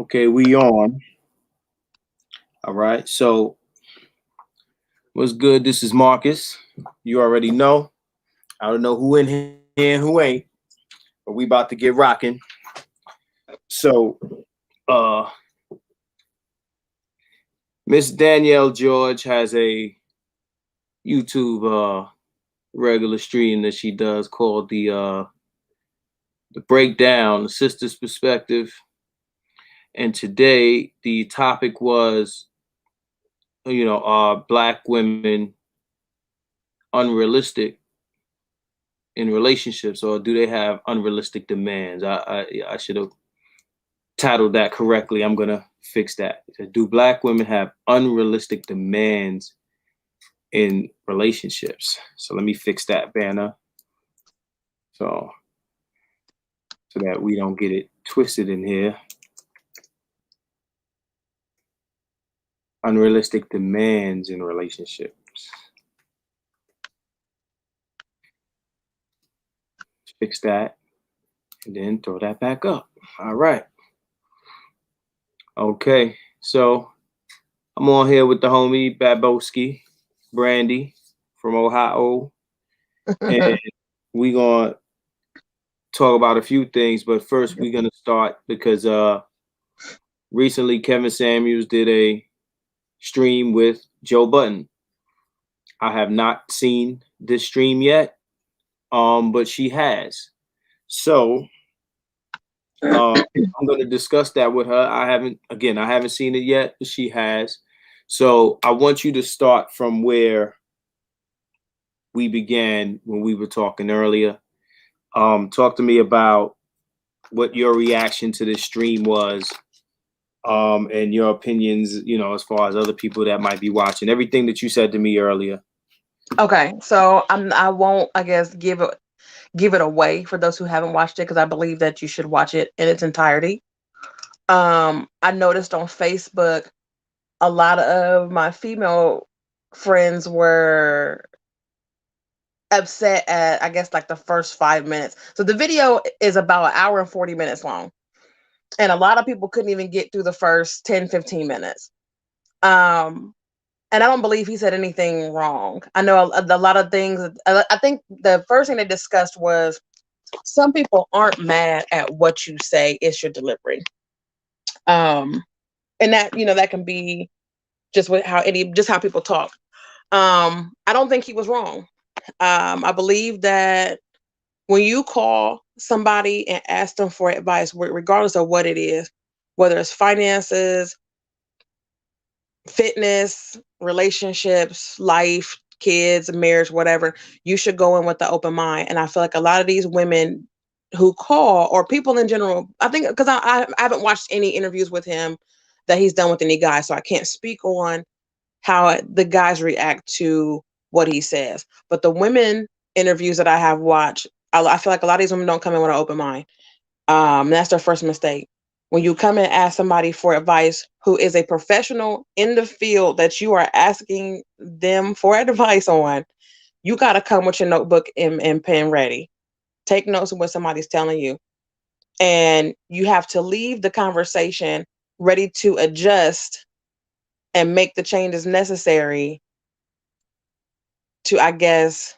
Okay, we on. All right. So, what's good? This is Marcus. You already know. I don't know who in here and who ain't, but we about to get rocking. So, uh, Miss Danielle George has a YouTube regular stream that she does called the Breakdown, the Sister's Perspective. And today the topic was, are black women unrealistic in relationships, or do they have unrealistic demands? I should have titled that correctly. I'm gonna fix that. Do black women have unrealistic demands in relationships? So let me fix that banner, so that we don't get it twisted in here. Unrealistic demands in relationships. Fix that and then throw that back up. All right. Okay. So I'm on here with the homie Babowski, Brandy from Ohio, and we gonna talk about a few things. But first, we're gonna start because recently Kevin Samuels did a stream with Joe Budden. I have not seen this stream yet, but she has. So I'm going to discuss that with her. I haven't seen it yet, but she has. So I want you to start from where we began when we were talking earlier. Talk to me about what your reaction to this stream was, and your opinions, as far as other people that might be watching. Everything that you said to me earlier. Okay, so I won't, I guess, give it away for those who haven't watched it because I believe that you should watch it in its entirety. I noticed on Facebook a lot of my female friends were upset at, I guess, like the first 5 minutes. So the video is about an hour and 40 minutes long. And a lot of people couldn't even get through the first 10, 15 minutes. And I don't believe he said anything wrong. I know a lot of things. I think the first thing they discussed was some people aren't mad at what you say, it's your delivery. And that, that can be just how people talk. I don't think he was wrong. I believe that when you call somebody and ask them for advice, regardless of what it is, whether it's finances, fitness, relationships, life, kids, marriage, whatever, you should go in with the open mind. And I feel like a lot of these women who call, or people in general, I think, because I haven't watched any interviews with him that he's done with any guys, so I can't speak on how the guys react to what he says. But the women interviews that I have watched, I feel like a lot of these women don't come in with an open mind. That's their first mistake. When you come and ask somebody for advice who is a professional in the field that you are asking them for advice on, you got to come with your notebook and pen ready. Take notes of what somebody's telling you. And you have to leave the conversation ready to adjust and make the changes necessary to, I guess,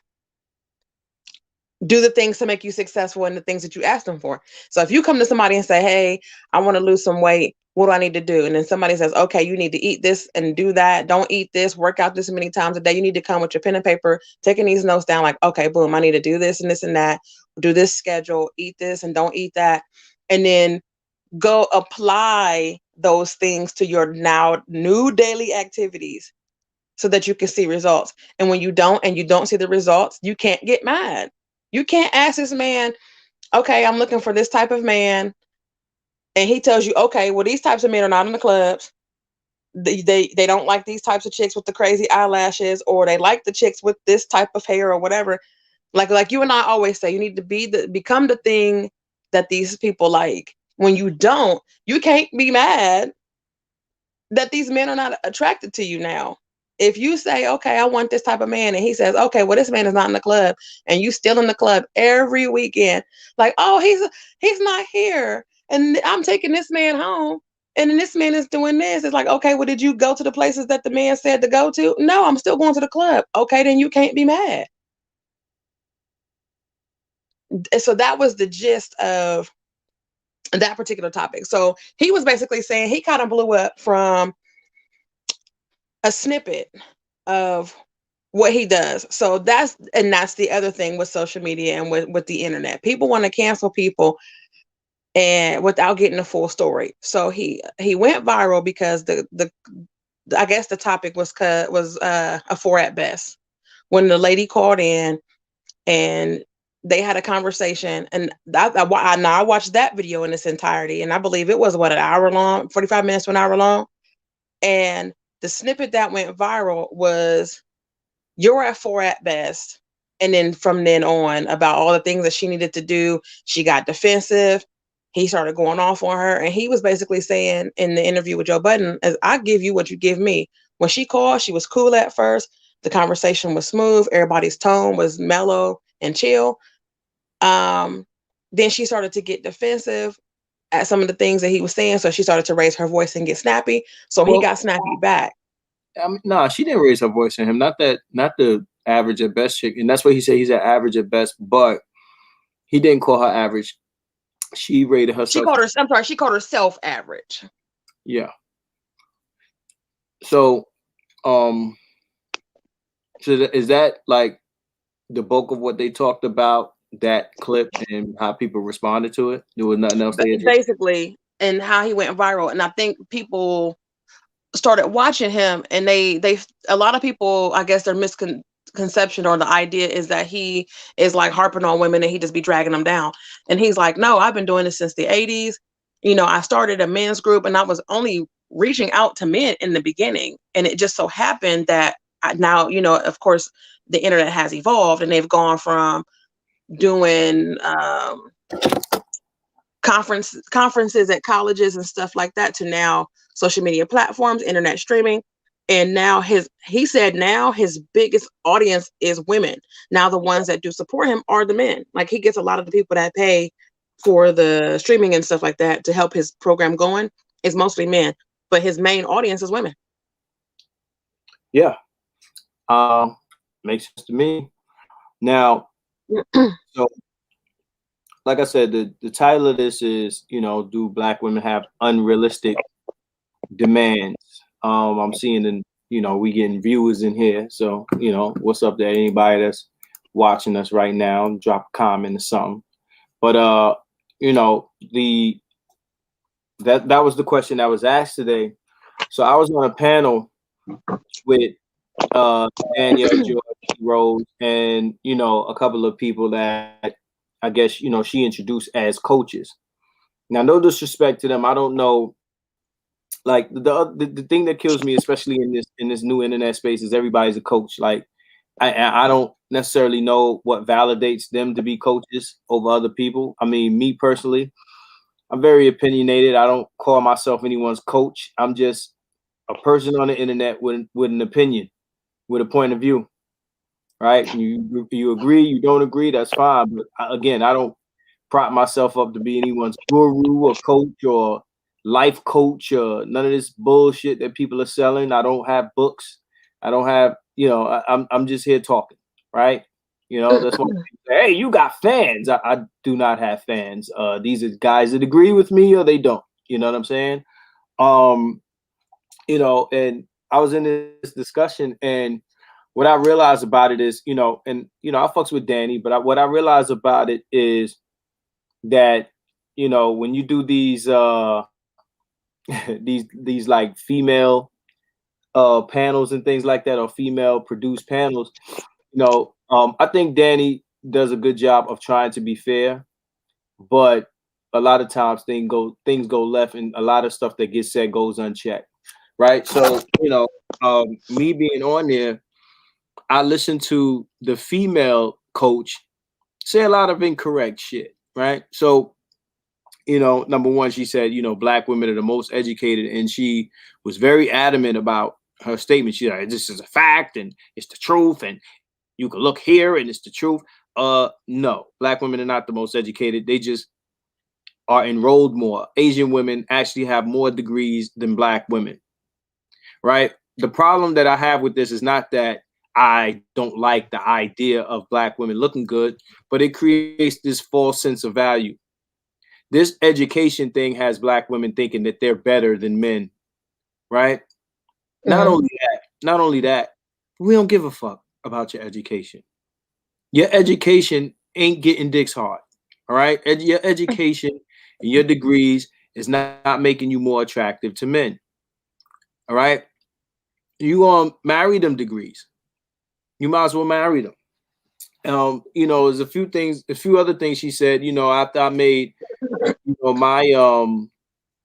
do the things to make you successful in the things that you asked them for. So if you come to somebody and say, hey, I want to lose some weight, what do I need to do? And then somebody says, okay, you need to eat this and do that. Don't eat this, work out this many times a day. You need to come with your pen and paper, taking these notes down like, okay, boom, I need to do this and this and that, do this schedule, eat this and don't eat that. And then go apply those things to your now new daily activities so that you can see results. And when you don't see the results, you can't get mad. You can't ask this man, okay, I'm looking for this type of man. And he tells you, okay, well, these types of men are not in the clubs. They don't like these types of chicks with the crazy eyelashes, or they like the chicks with this type of hair or whatever. Like you and I always say, you need to become the thing that these people like. When you don't, you can't be mad that these men are not attracted to you now. If you say, okay, I want this type of man, and he says, okay, well, this man is not in the club, and you still in the club every weekend, like, oh, he's not here, and I'm taking this man home. And then this man is doing this. It's like, okay, well, did you go to the places that the man said to go to? No, I'm still going to the club. Okay, then you can't be mad. And so that was the gist of that particular topic. So he was basically saying he kind of blew up from a snippet of what he does. So that's the other thing with social media and with the internet. People want to cancel people and without getting the full story. So he went viral because the I guess the topic was a 4 at best. When the lady called in and they had a conversation, and I watched that video in its entirety, and I believe it was what, an hour long, 45 minutes to an hour long. And the snippet that went viral was, "You're at 4 at best." And then from then on, about all the things that she needed to do, she got defensive. He started going off on her. And he was basically saying in the interview with Joe Budden, as I give you what you give me. When she called, she was cool at first. The conversation was smooth. Everybody's tone was mellow and chill. Then she started to get defensive at some of the things that he was saying. So she started to raise her voice and get snappy. So he Well, got snappy back. I mean, nah, she didn't raise her voice on him. Not the average at best chick, and that's what he said. He's an average at best, but he didn't call her average. She rated herself. She called herself average. Yeah. So, is that like the bulk of what they talked about, that clip, and how people responded to it? There was nothing else they addressed? Basically, and how he went viral. And I think people started watching him, and they a lot of people, I guess, their misconception or the idea is that he is like harping on women and he just be dragging them down. And he's like, no, I've been doing this since the 80s. I started a men's group, and I was only reaching out to men in the beginning. And it just so happened that now, of course, the internet has evolved, and they've gone from doing conferences at colleges and stuff like that to now social media platforms, internet streaming. And now he said now his biggest audience is women. Now the ones that do support him are the men. Like, he gets a lot of the people that pay for the streaming and stuff like that to help his program going is mostly men, but his main audience is women. Yeah. Makes sense to me. Now, so like I said, the title of this is, do black women have unrealistic demands? I'm seeing, and we getting viewers in here. So, what's up to anybody that's watching us right now? Drop a comment or something. But that was the question that was asked today. So I was on a panel with Danielle George Rose and a couple of people that I guess she introduced as coaches. Now, no disrespect to them, I don't know. Like the thing that kills me, especially in this new internet space, is everybody's a coach. Like I don't necessarily know what validates them to be coaches over other people. I mean, me personally, I'm very opinionated. I don't call myself anyone's coach. I'm just a person on the internet with an opinion, with a point of view. Right? You agree, you don't agree, that's fine. But again, I don't prop myself up to be anyone's guru or coach or life coach or none of this bullshit that people are selling. I don't have books. I don't have, I'm just here talking, right? That's why I say, hey, you got fans. I do not have fans. These are guys that agree with me or they don't. You know what I'm saying? And I was in this discussion, and what I realized about it is, I fucks with Danny, but what I realized about it is that, when you do these these like female panels and things like that, or female produced panels, I think Danny does a good job of trying to be fair, but a lot of times things go left, and a lot of stuff that gets said goes unchecked, right? So me being on there, I listened to the female coach say a lot of incorrect shit, right? So number one, she said, black women are the most educated, and she was very adamant about her statement. She's like, this is a fact, and it's the truth, and you can look here, and it's the truth. No, black women are not the most educated. They just are enrolled more. Asian women actually have more degrees than black women, right? The problem that I have with this is not that I don't like the idea of black women looking good, but it creates this false sense of value. This education thing has black women thinking that they're better than men, right? Mhm. Not only that, we don't give a fuck about your education. Your education ain't getting dicks hard. All right. Your education and your degrees is not making you more attractive to men. All right. You gonna marry them degrees. You might as well marry them. There's a few other things she said, after I made,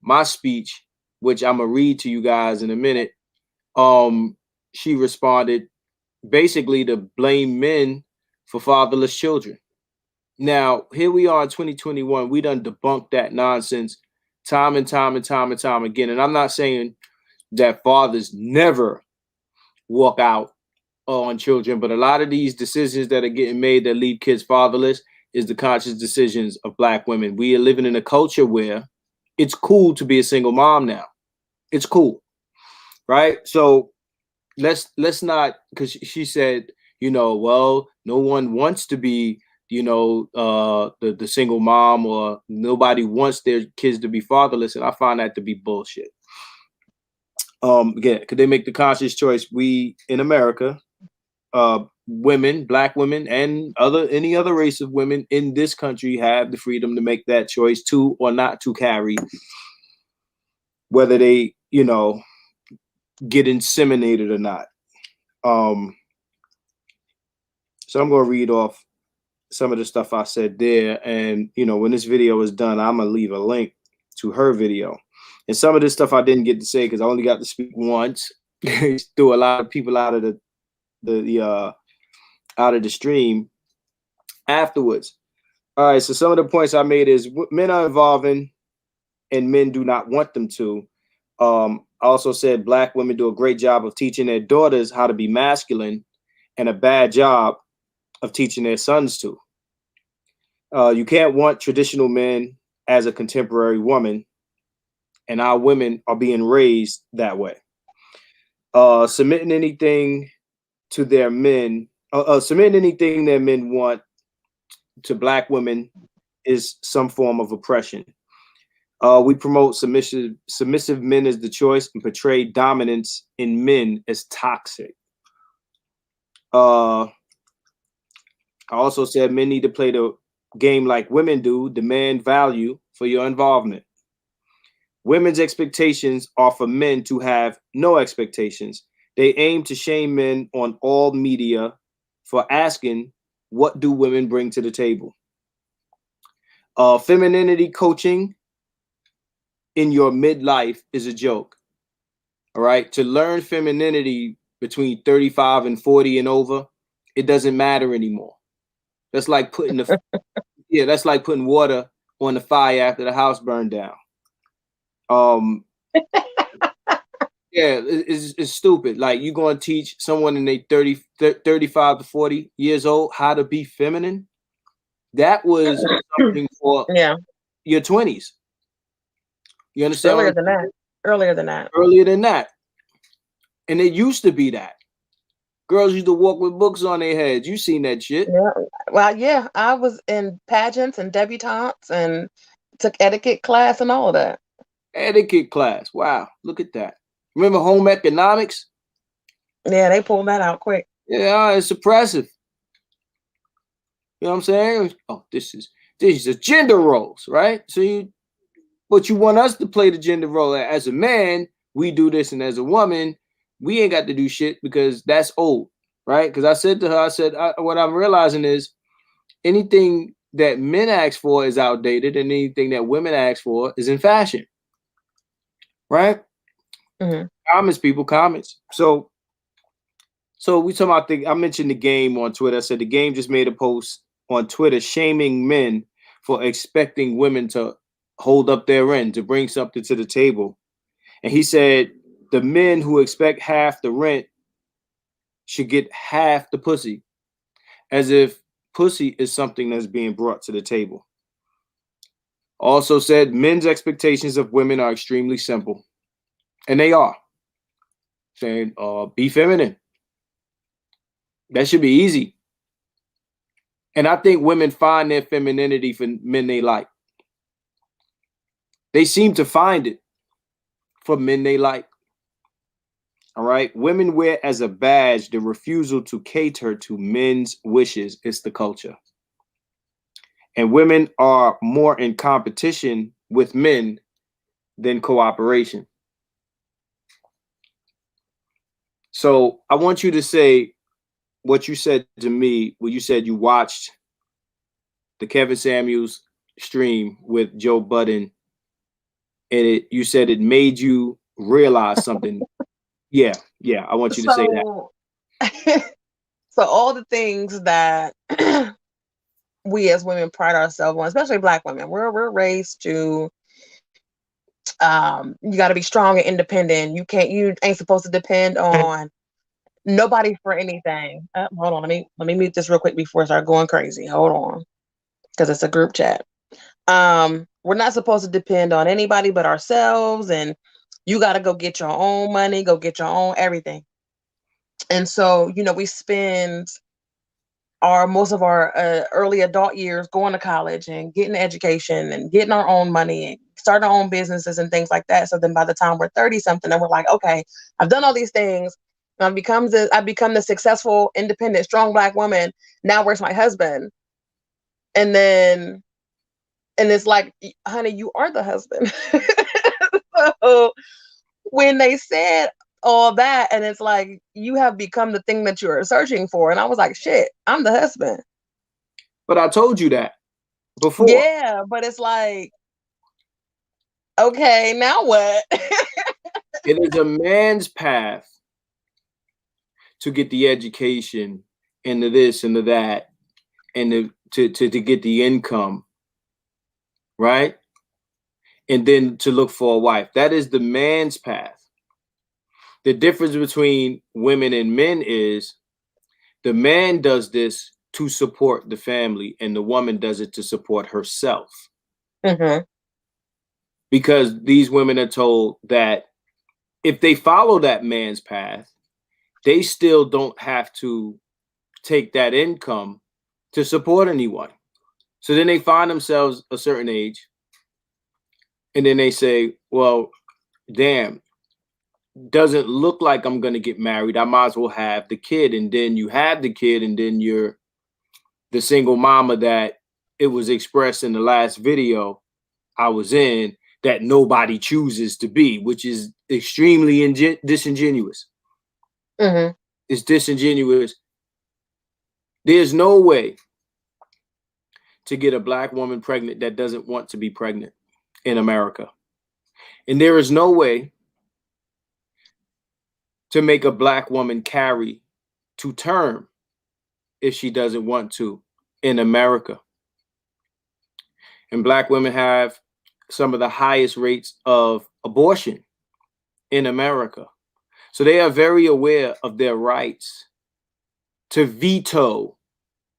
my speech, which I'm gonna read to you guys in a minute. Um, she responded basically to blame men for fatherless children. Now, here we are in 2021. We done debunked that nonsense time and time and time and time again. And I'm not saying that fathers never walk out on children, but a lot of these decisions that are getting made that leave kids fatherless is the conscious decisions of black women. We are living in a culture where it's cool to be a single mom now. It's cool, right? So let's not, because she said, well, no one wants to be, the single mom, or nobody wants their kids to be fatherless, and I find that to be bullshit. Again, could they make the conscious choice? We in America, women, black women, and any other race of women in this country have the freedom to make that choice to or not to carry, whether they, get inseminated or not. Um, so I'm gonna read off some of the stuff I said there, and when this video is done, I'm gonna leave a link to her video. And some of this stuff I didn't get to say because I only got to speak once. Threw a lot of people out of the out of the stream afterwards. All right, so some of the points I made is men are evolving and men do not want them to. I also said black women do a great job of teaching their daughters how to be masculine and a bad job of teaching their sons to. You can't want traditional men as a contemporary woman, and our women are being raised that way. Submitting anything to their men, submitting anything their men want to black women is some form of oppression. We promote submissive men as the choice and portray dominance in men as toxic. I also said men need to play the game like women do, demand value for your involvement. Women's expectations are for men to have no expectations. They aim to shame men on all media for asking, what do women bring to the table? Femininity coaching in your midlife is a joke. All right. To learn femininity between 35 and 40 and over, it doesn't matter anymore. That's like putting that's like putting water on the fire after the house burned down. Yeah, it's stupid. Like, you going to teach someone in their 35 to 40 years old how to be feminine? That was something for Yeah, your 20s. You understand what earlier I'm than that. saying? Earlier than that. Earlier than that. And it used to be that. Girls used to walk with books on their heads. You seen that shit. Yeah. Well, yeah, I was in pageants and debutantes and took etiquette class and all of that. Etiquette class. Wow, look at that. Remember home economics? Yeah, they pulled that out quick. Yeah, it's oppressive. You know what I'm saying? Oh, this is a gender roles, right? So but you want us to play the gender role. As a man, we do this, and as a woman, we ain't got to do shit because that's old, right? Because I said to her, what I'm realizing is anything that men ask for is outdated, and anything that women ask for is in fashion, right? Mm-hmm. Comments, people, comments. So we talking about I mentioned the game on Twitter. I said the game just made a post on Twitter shaming men for expecting women to hold up their end, to bring something to the table. And he said the men who expect half the rent should get half the pussy, as if pussy is something that's being brought to the table. Also said men's expectations of women are extremely simple. And they are. Saying, be feminine. That should be easy. And I think women find their femininity for men they like. They seem to find it for men they like. All right. Women wear as a badge the refusal to cater to men's wishes. It's the culture. And women are more in competition with men than cooperation. So I want you to say what you said to me when you said you watched the Kevin Samuels stream with Joe Budden, and you said it made you realize something. Yeah, I want you to say that. So, so all the things that we as women pride ourselves on, especially Black women, we're raised to you got to be strong and independent. You ain't supposed to depend on nobody for anything. Hold on, let me mute this real quick before I start going crazy. Hold on, because it's a group chat. We're not supposed to depend on anybody but ourselves, and you got to go get your own money, go get your own everything. And so, we spend most of our early adult years going to college and getting an education and getting our own money and starting our own businesses and things like that. So then by the time we're 30 something and we're like, okay, I've done all these things. I've become the successful, independent, strong Black woman. Now where's my husband? And it's like, honey, you are the husband. So when they said all that, and it's like, you have become the thing that you are searching for. And I was like, shit, I'm the husband. But I told you that before. Yeah, but it's like, okay, now what? It is a man's path to get the education and the this and the that and to get the income, right? And then to look for a wife. That is the man's path. The difference between women and men is the man does this to support the family and the woman does it to support herself. Mm-hmm. Because these women are told that if they follow that man's path, they still don't have to take that income to support anyone. So then they find themselves a certain age and then they say, well, damn, doesn't look like I'm going to get married. I might as well have the kid. And then you have the kid and then you're the single mama that it was expressed in the last video I was in that nobody chooses to be, which is extremely disingenuous. Mm-hmm. It's disingenuous. There's no way to get a Black woman pregnant that doesn't want to be pregnant in America. And there is no way to make a Black woman carry to term if she doesn't want to in America. And Black women have some of the highest rates of abortion in America. So they are very aware of their rights to veto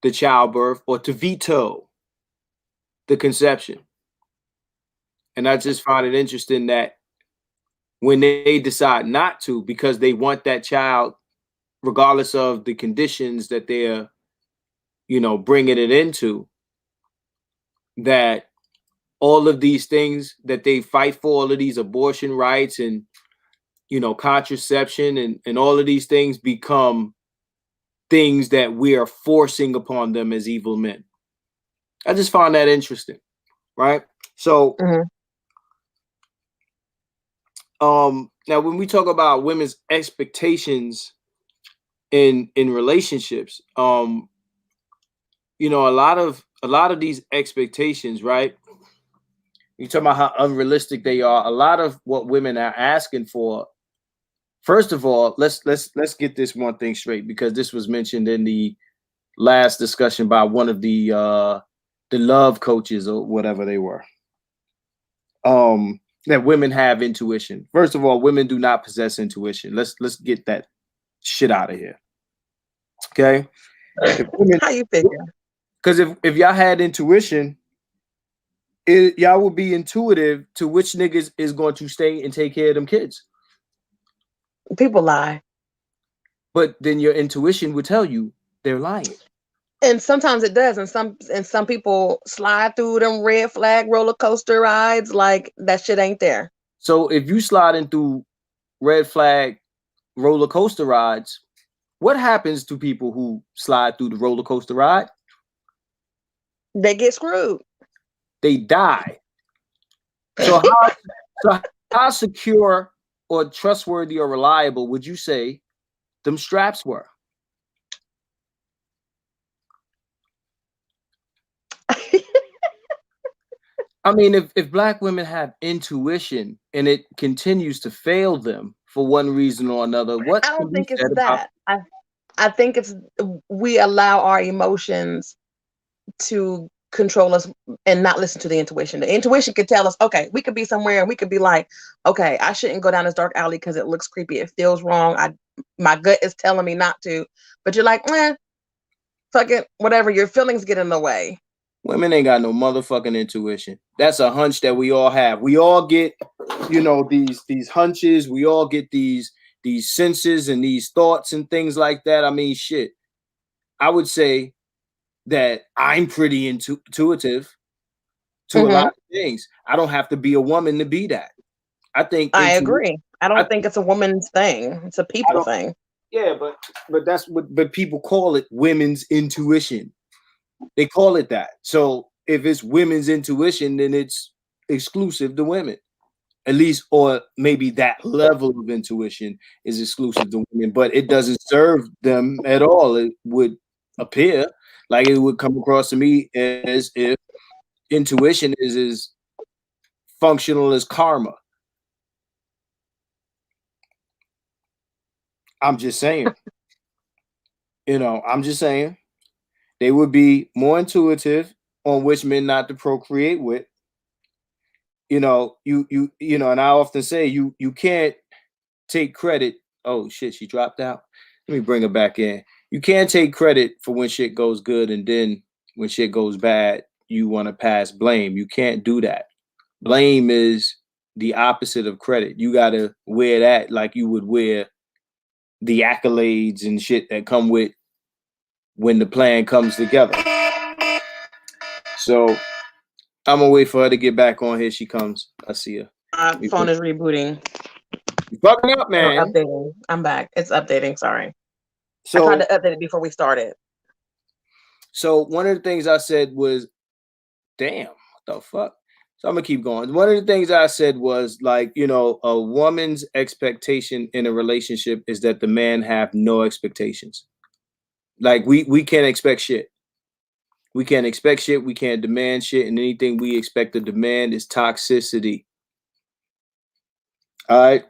the childbirth or to veto the conception. And I just find it interesting that when they decide not to, because they want that child, regardless of the conditions that they're, bringing it into, that all of these things that they fight for, all of these abortion rights and, contraception and all of these things become things that we are forcing upon them as evil men. I just find that interesting, right? So, Mm-hmm. now when we talk about women's expectations in relationships, a lot of these expectations, right? You talk about how unrealistic they are. A lot of what women are asking for. First of all, let's get this one thing straight, because this was mentioned in the last discussion by one of the love coaches or whatever they were. That women have intuition. First of all, women do not possess intuition. Let's get that shit out of here. Okay? How you figure? Because if y'all had intuition, y'all will be intuitive to which niggas is going to stay and take care of them kids. People lie. But then your intuition would tell you they're lying. And sometimes it does, and some people slide through them red flag roller coaster rides like that shit ain't there. So if you sliding through red flag roller coaster rides, what happens to people who slide through the roller coaster ride? They get screwed. They die. So how secure or trustworthy or reliable would you say them straps were? I mean, if black women have intuition and it continues to fail them for one reason or another, what I can don't be think it's said about? that. I think it's we allow our emotions to control us and not listen to the intuition. The intuition could tell us, okay, we could be somewhere and we could be like, okay, I shouldn't go down this dark alley because it looks creepy. It feels wrong. My gut is telling me not to. But you're like, fuck it, whatever. Your feelings get in the way. Women ain't got no motherfucking intuition. That's a hunch that we all have. We all get, these hunches. We all get these senses and these thoughts and things like that. I mean, shit. I would say that I'm pretty intuitive to a lot of things. I don't have to be a woman to be that. I think I agree. I don't think it's a woman's thing. It's a people thing. Yeah, but that's what people call it, women's intuition. They call it that. So if it's women's intuition, then it's exclusive to women. At least, or maybe that level of intuition is exclusive to women, but it doesn't serve them at all. It would appear like it would come across to me as if intuition is as functional as karma. I'm just saying. I'm just saying. They would be more intuitive on which men not to procreate with. And I often say you can't take credit. Oh shit, she dropped out. Let me bring her back in. You can't take credit for when shit goes good, and then when shit goes bad, you want to pass blame. You can't do that. Blame is the opposite of credit. You gotta wear that like you would wear the accolades and shit that come with when the plan comes together. So I'm gonna wait for her to get back on. Here she comes. I see her. My phone is rebooting. You fucking up, man. Updating. I'm back. It's updating. Sorry. So I tried to update it before we started. So one of the things I said was, damn, what the fuck? So I'm gonna keep going. One of the things I said was like, a woman's expectation in a relationship is that the man have no expectations. Like we can't expect shit. We can't expect shit. We can't demand shit. And anything we expect to demand is toxicity. All right.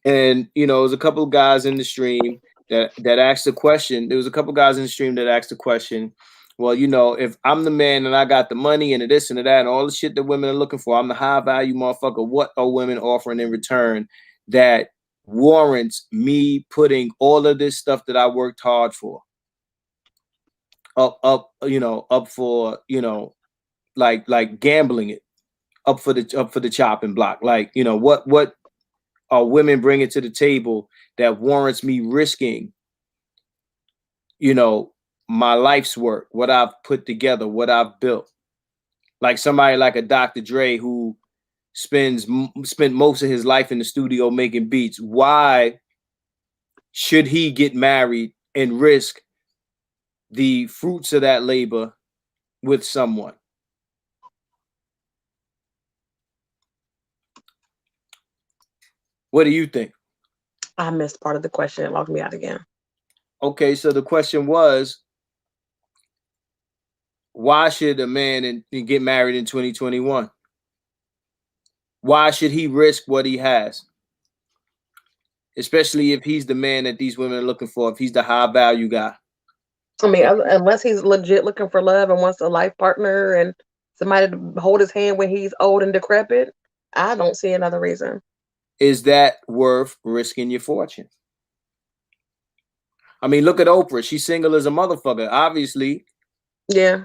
And there's a couple of guys in the stream that asked the question. There was a couple of guys in the stream that asked the question. Well, if I'm the man and I got the money and the this and the that and all the shit that women are looking for, I'm the high value motherfucker. What are women offering in return that warrants me putting all of this stuff that I worked hard for up for, like gambling it up for the chopping block? Like, what are women bringing to the table that warrants me risking, my life's work, what I've put together, what I've built? Like somebody like a Dr. Dre who spent most of his life in the studio making beats. Why should he get married and risk the fruits of that labor with someone? What do you think? I missed part of the question. It logged me out again. Okay, so the question was, why should a man get married in 2021? Why should he risk what he has? Especially if he's the man that these women are looking for, if he's the high value guy. I mean, unless he's legit looking for love and wants a life partner and somebody to hold his hand when he's old and decrepit, I don't see another reason. Is that worth risking your fortune? I mean, look at Oprah. She's single as a motherfucker, obviously. Yeah.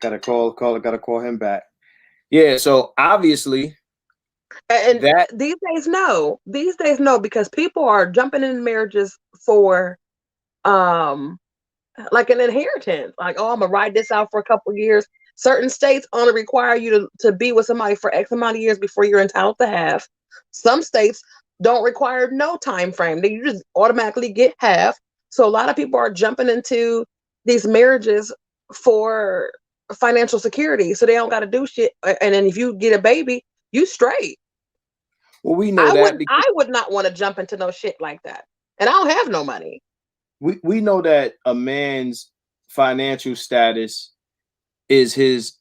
Gotta call him back. Yeah, so obviously And that these days, no. These days, no, because people are jumping in marriages for um like an inheritance. Like, oh, I'm gonna ride this out for a couple of years. Certain states only require you to be with somebody for X amount of years before you're entitled to half. Some states don't require no time frame. You just automatically get half. So a lot of people are jumping into these marriages for financial security, so they don't got to do shit. And then if you get a baby, you straight. well, we know that because I would not want to jump into no shit like that. And I don't have no money. we know that a man's financial status is his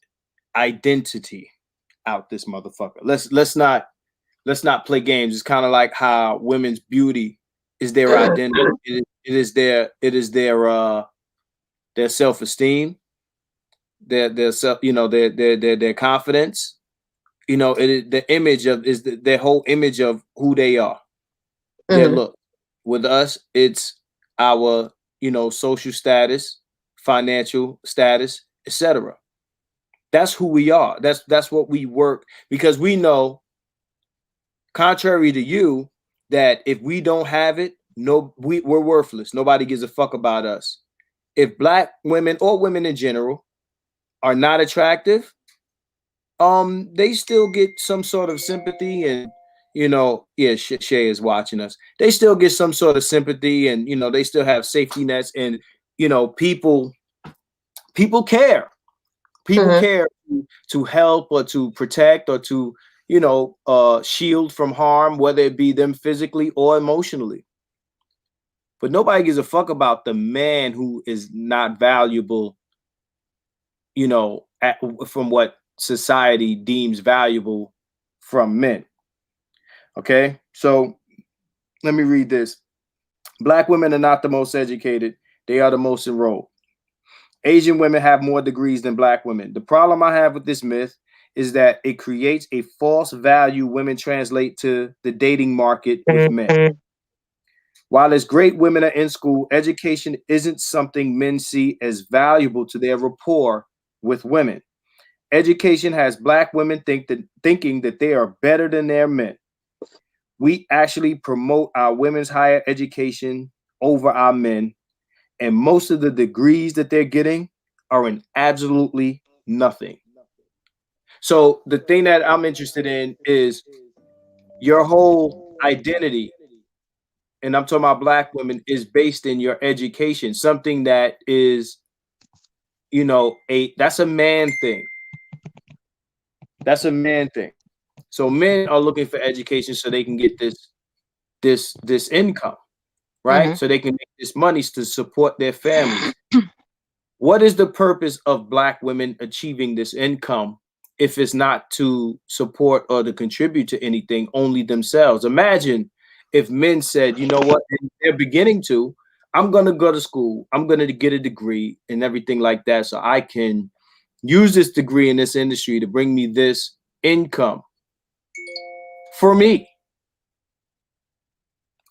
identity out this motherfucker. Let's not play games. It's kind of like how women's beauty is their identity. It is their self-esteem, their self, their confidence. It is the image of their whole image of who they are. Their look. With us, it's our social status, financial status, etc. That's who we are. That's what we work, because we know, contrary to you, that if we don't have it, we're worthless. Nobody gives a fuck about us. If black women or women in general are not attractive, they still get some sort of sympathy, and yeah, Shay is watching us. They still get some sort of sympathy, and they still have safety nets, and people care. People care to help or to protect or to shield from harm, whether it be them physically or emotionally. But nobody gives a fuck about the man who is not valuable, from what society deems valuable from men. Okay, so let me read this. Black women are not the most educated. They are the most enrolled. Asian women have more degrees than black women. The problem I have with this myth is that it creates a false value women translate to the dating market with men. While it's great women are in school, education isn't something men see as valuable to their rapport with women. Education has black women thinking that they are better than their men. We actually promote our women's higher education over our men, and most of the degrees that they're getting are in absolutely nothing. So the thing that I'm interested in is your whole identity, and I'm talking about black women, is based in your education, something that is, that's a man thing. That's a man thing. So men are looking for education so they can get this income, right? So they can make this money to support their families. What is the purpose of black women achieving this income if it's not to support or to contribute to anything, only themselves? Imagine if men said, you know what, and they're beginning to, I'm going to go to school, I'm going to get a degree and everything like that, so I can use this degree in this industry to bring me this income for me.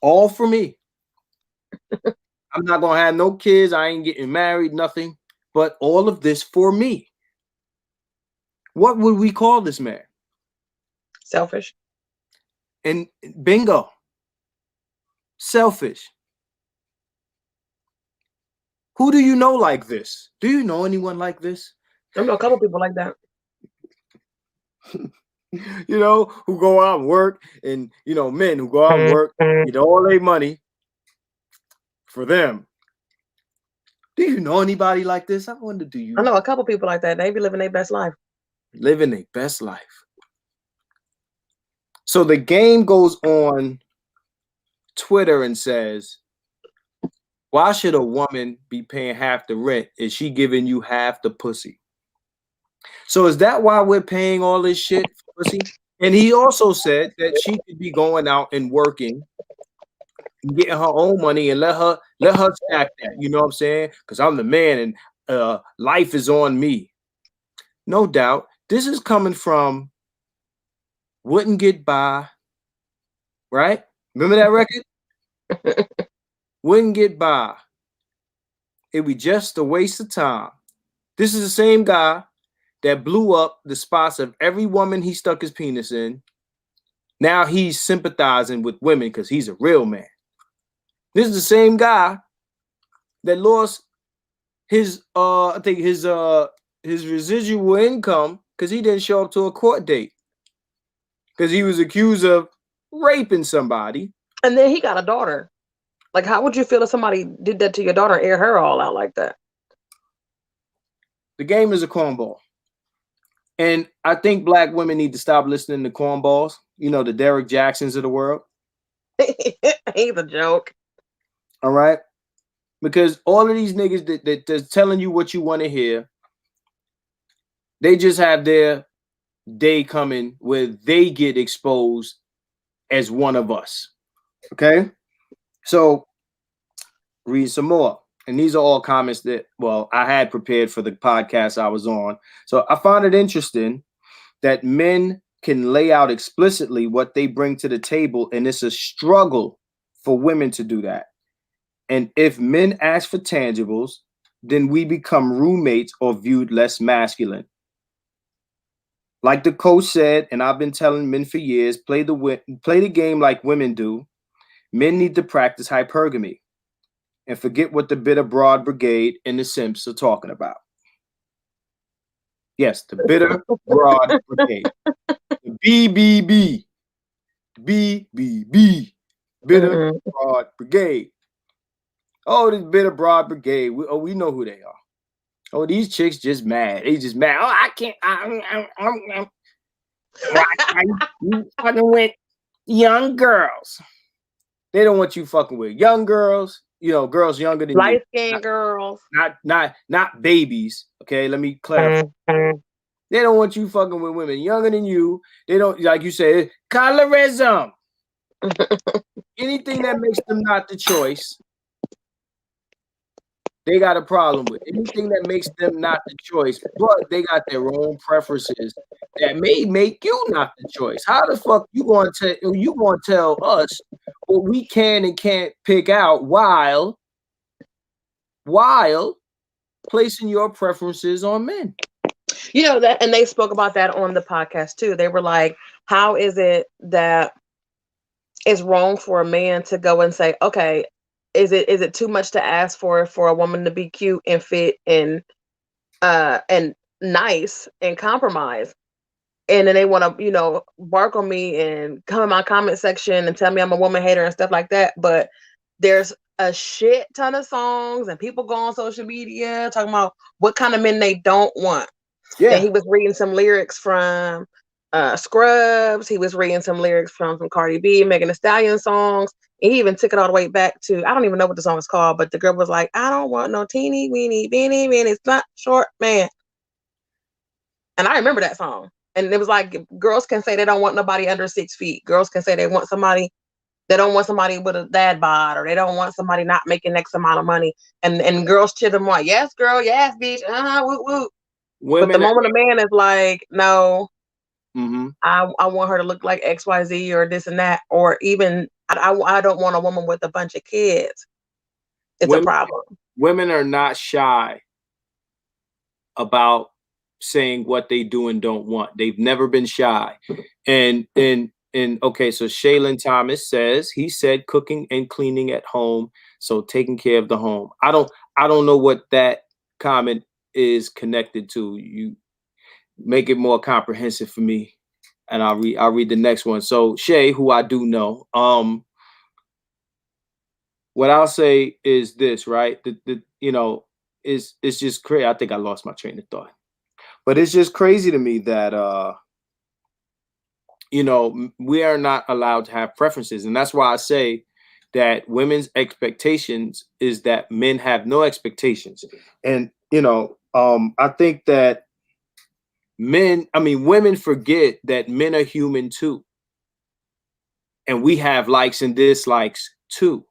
All for me. I'm not going to have no kids. I ain't getting married, nothing. But all of this for me. What would we call this man? Selfish. And bingo. Selfish. Who do you know like this? Do you know anyone like this? I know a couple people like that. Who go out and work, and men who go out and work, get all their money for them. Do you know anybody like this? I wonder, do you? I know a couple people like that. They be living their best life. Living their best life. So the game goes on Twitter and says, why should a woman be paying half the rent? Is she giving you half the pussy? So is that why we're paying all this shit for pussy? And he also said that she could be going out and working, getting her own money, and let her stack that. You know what I'm saying? Because I'm the man, and life is on me. No doubt. This is coming from Wouldn't Get By, right? Remember that record? Wouldn't Get By. It'd be just a waste of time. This is the same guy that blew up the spots of every woman he stuck his penis in. Now he's sympathizing with women because he's a real man. This is the same guy that lost his I think his residual income because he didn't show up to a court date because he was accused of raping somebody. And then he got a daughter. Like, how would you feel if somebody did that to your daughter and air her all out like that? The game is a cornball. And I think black women need to stop listening to cornballs. You know, the Derek Jacksons of the world. He's a joke. All right. Because all of these niggas that's telling you what you want to hear, they just have their day coming where they get exposed as one of us. Okay? So read some more. And these are all comments that, well, I had prepared for the podcast I was on. So I find it interesting that men can lay out explicitly what they bring to the table, and it's a struggle for women to do that. And if men ask for tangibles, then we become roommates or viewed less masculine. Like the coach said, and I've been telling men for years, play the game like women do. Men need to practice hypergamy and forget what the bitter broad brigade and the simps are talking about. Yes, the bitter broad brigade. The BBB. BBB. Bitter broad brigade. Oh, this bitter broad brigade. We know who they are. Oh, these chicks just mad. They just mad. Oh, I can't. You fucking with young girls. They don't want you fucking with young girls. You know, girls younger than you. Light-skinned girls. Not babies. Okay, let me clarify. They don't want you fucking with women younger than you. They don't, like you said, colorism. Anything that makes them not the choice, they got a problem with. Anything that makes them not the choice, but they got their own preferences that may make you not the choice. How the fuck you gonna tell us what we can and can't pick out while placing your preferences on men? You know that, and they spoke about that on the podcast too. They were like, how is it that it's wrong for a man to go and say, okay, is it too much to ask for a woman to be cute and fit and nice and compromise? And then they want to, you know, bark on me and come in my comment section and tell me I'm a woman hater and stuff like that. But there's a shit ton of songs and people go on social media talking about what kind of men they don't want. Yeah. And he was reading some lyrics from Scrubs. He was reading some lyrics from some Cardi B, Megan Thee Stallion songs. And he even took it all the way back to, I don't even know what the song is called, but the girl was like, I don't want no teeny weeny beeny weeny, it's not short man. And I remember that song. And it was like, girls can say they don't want nobody under 6 feet. Girls can say they want somebody, they don't want somebody with a dad bod, or they don't want somebody not making X amount of money. And girls cheer them like, yes, girl, yes, bitch, woo, woo. But the moment a man is like, no, I want her to look like XYZ or this and that, or even I don't want a woman with a bunch of kids. It's a problem. Women are not shy about saying what they do and don't want. They've never been shy. And okay, so Shaylin Thomas says he said cooking and cleaning at home, so taking care of the home. I don't know what that comment is connected to. You make it more comprehensive for me, and I'll read the next one. So Shay, who I do know, what I'll say is this, right? It's just crazy. I think I lost my train of thought, but it's just crazy to me that we are not allowed to have preferences, and that's why I say that women's expectations is that men have no expectations, and I think that women forget that men are human too. And we have likes and dislikes too.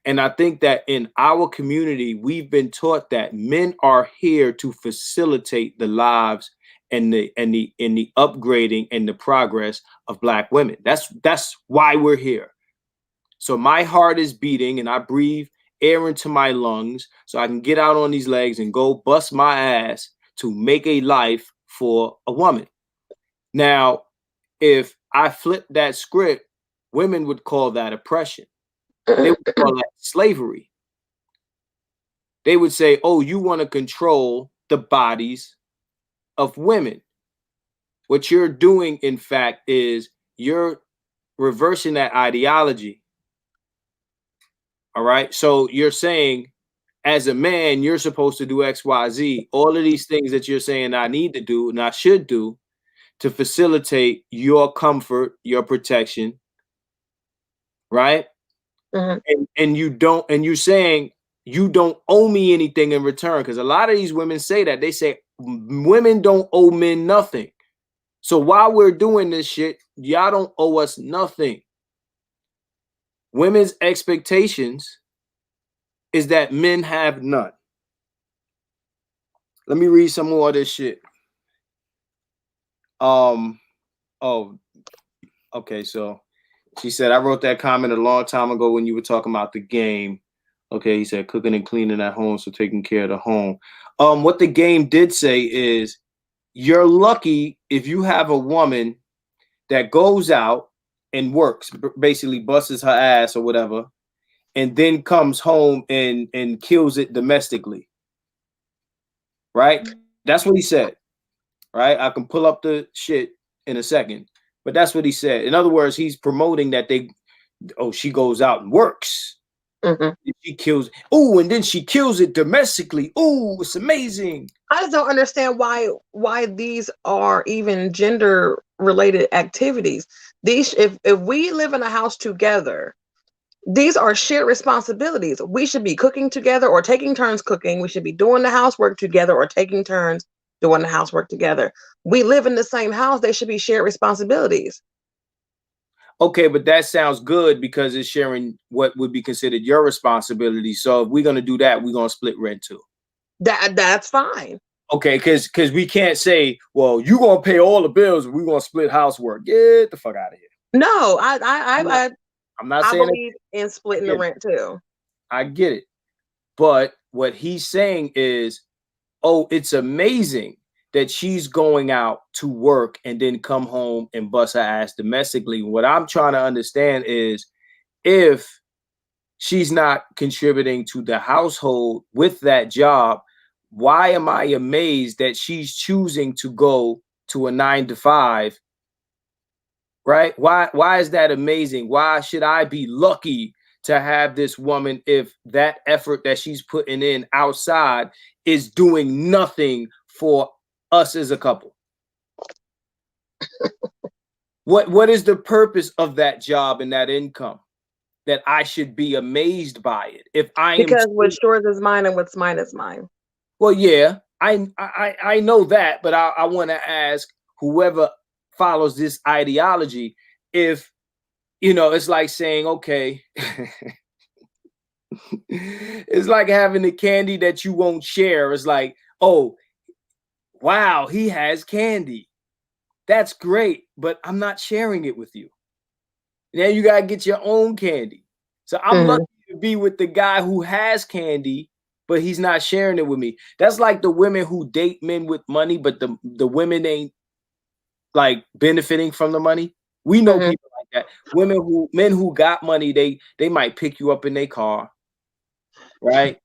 And I think that in our community, we've been taught that men are here to facilitate the lives and the upgrading and the progress of Black women. That's why we're here. So my heart is beating and I breathe air into my lungs so I can get out on these legs and go bust my ass to make a life for a woman. Now, if I flip that script, women would call that oppression. They would call that slavery. They would say, oh, you want to control the bodies of women. What you're doing, in fact, is you're reversing that ideology. All right. So you're saying, as a man, you're supposed to do X, Y, Z. All of these things that you're saying I need to do and I should do to facilitate your comfort, your protection. Right. And you don't, and you're saying you don't owe me anything in return. Because a lot of these women say that. They say women don't owe men nothing. So while we're doing this shit, y'all don't owe us nothing. Women's expectations is that men have none. Let me read some more of this shit. Oh, okay. So she said, I wrote that comment a long time ago when you were talking about the game. Okay, he said cooking and cleaning at home, so taking care of the home. What the game did say is you're lucky if you have a woman that goes out and works, basically busts her ass or whatever, and then comes home and kills it domestically. Right? That's what he said. Right? I can pull up the shit in a second, but that's what he said. In other words, he's promoting that she goes out and works. She kills. Oh, and then she kills it domestically. Oh, it's amazing. I just don't understand why these are even gender related activities. These, if we live in a house together, these are shared responsibilities. We should be cooking together or taking turns cooking. We should be doing the housework together or taking turns doing the housework together. We live in the same house. They should be shared responsibilities. Okay, but that sounds good because it's sharing what would be considered your responsibility. So if we're going to do that, we're going to split rent too. That's fine. Okay, because we can't say, well, you're going to pay all the bills and we're going to split housework. Get the fuck out of here. No, I'm not I saying believe in splitting the rent too. I get it. But what he's saying is, oh, it's amazing that she's going out to work and then come home and bust her ass domestically. What I'm trying to understand is if she's not contributing to the household with that job, why am I amazed that she's choosing to go to a 9 to 5? Right? Why is that amazing? Why should I be lucky to have this woman if that effort that she's putting in outside is doing nothing for us as a couple? What is the purpose of that job and that income that I should be amazed by it? If I am, because what's yours is mine and what's mine is mine. Well, yeah, I know that, but I want to ask whoever follows this ideology, if it's like saying, okay, it's like having the candy that you won't share. It's like, oh, wow, he has candy. That's great, but I'm not sharing it with you. Now you got to get your own candy. So I'm lucky to be with the guy who has candy, but he's not sharing it with me. That's like the women who date men with money, but the women ain't like benefiting from the money. We know people like that. Men who got money, they might pick you up in their car, right?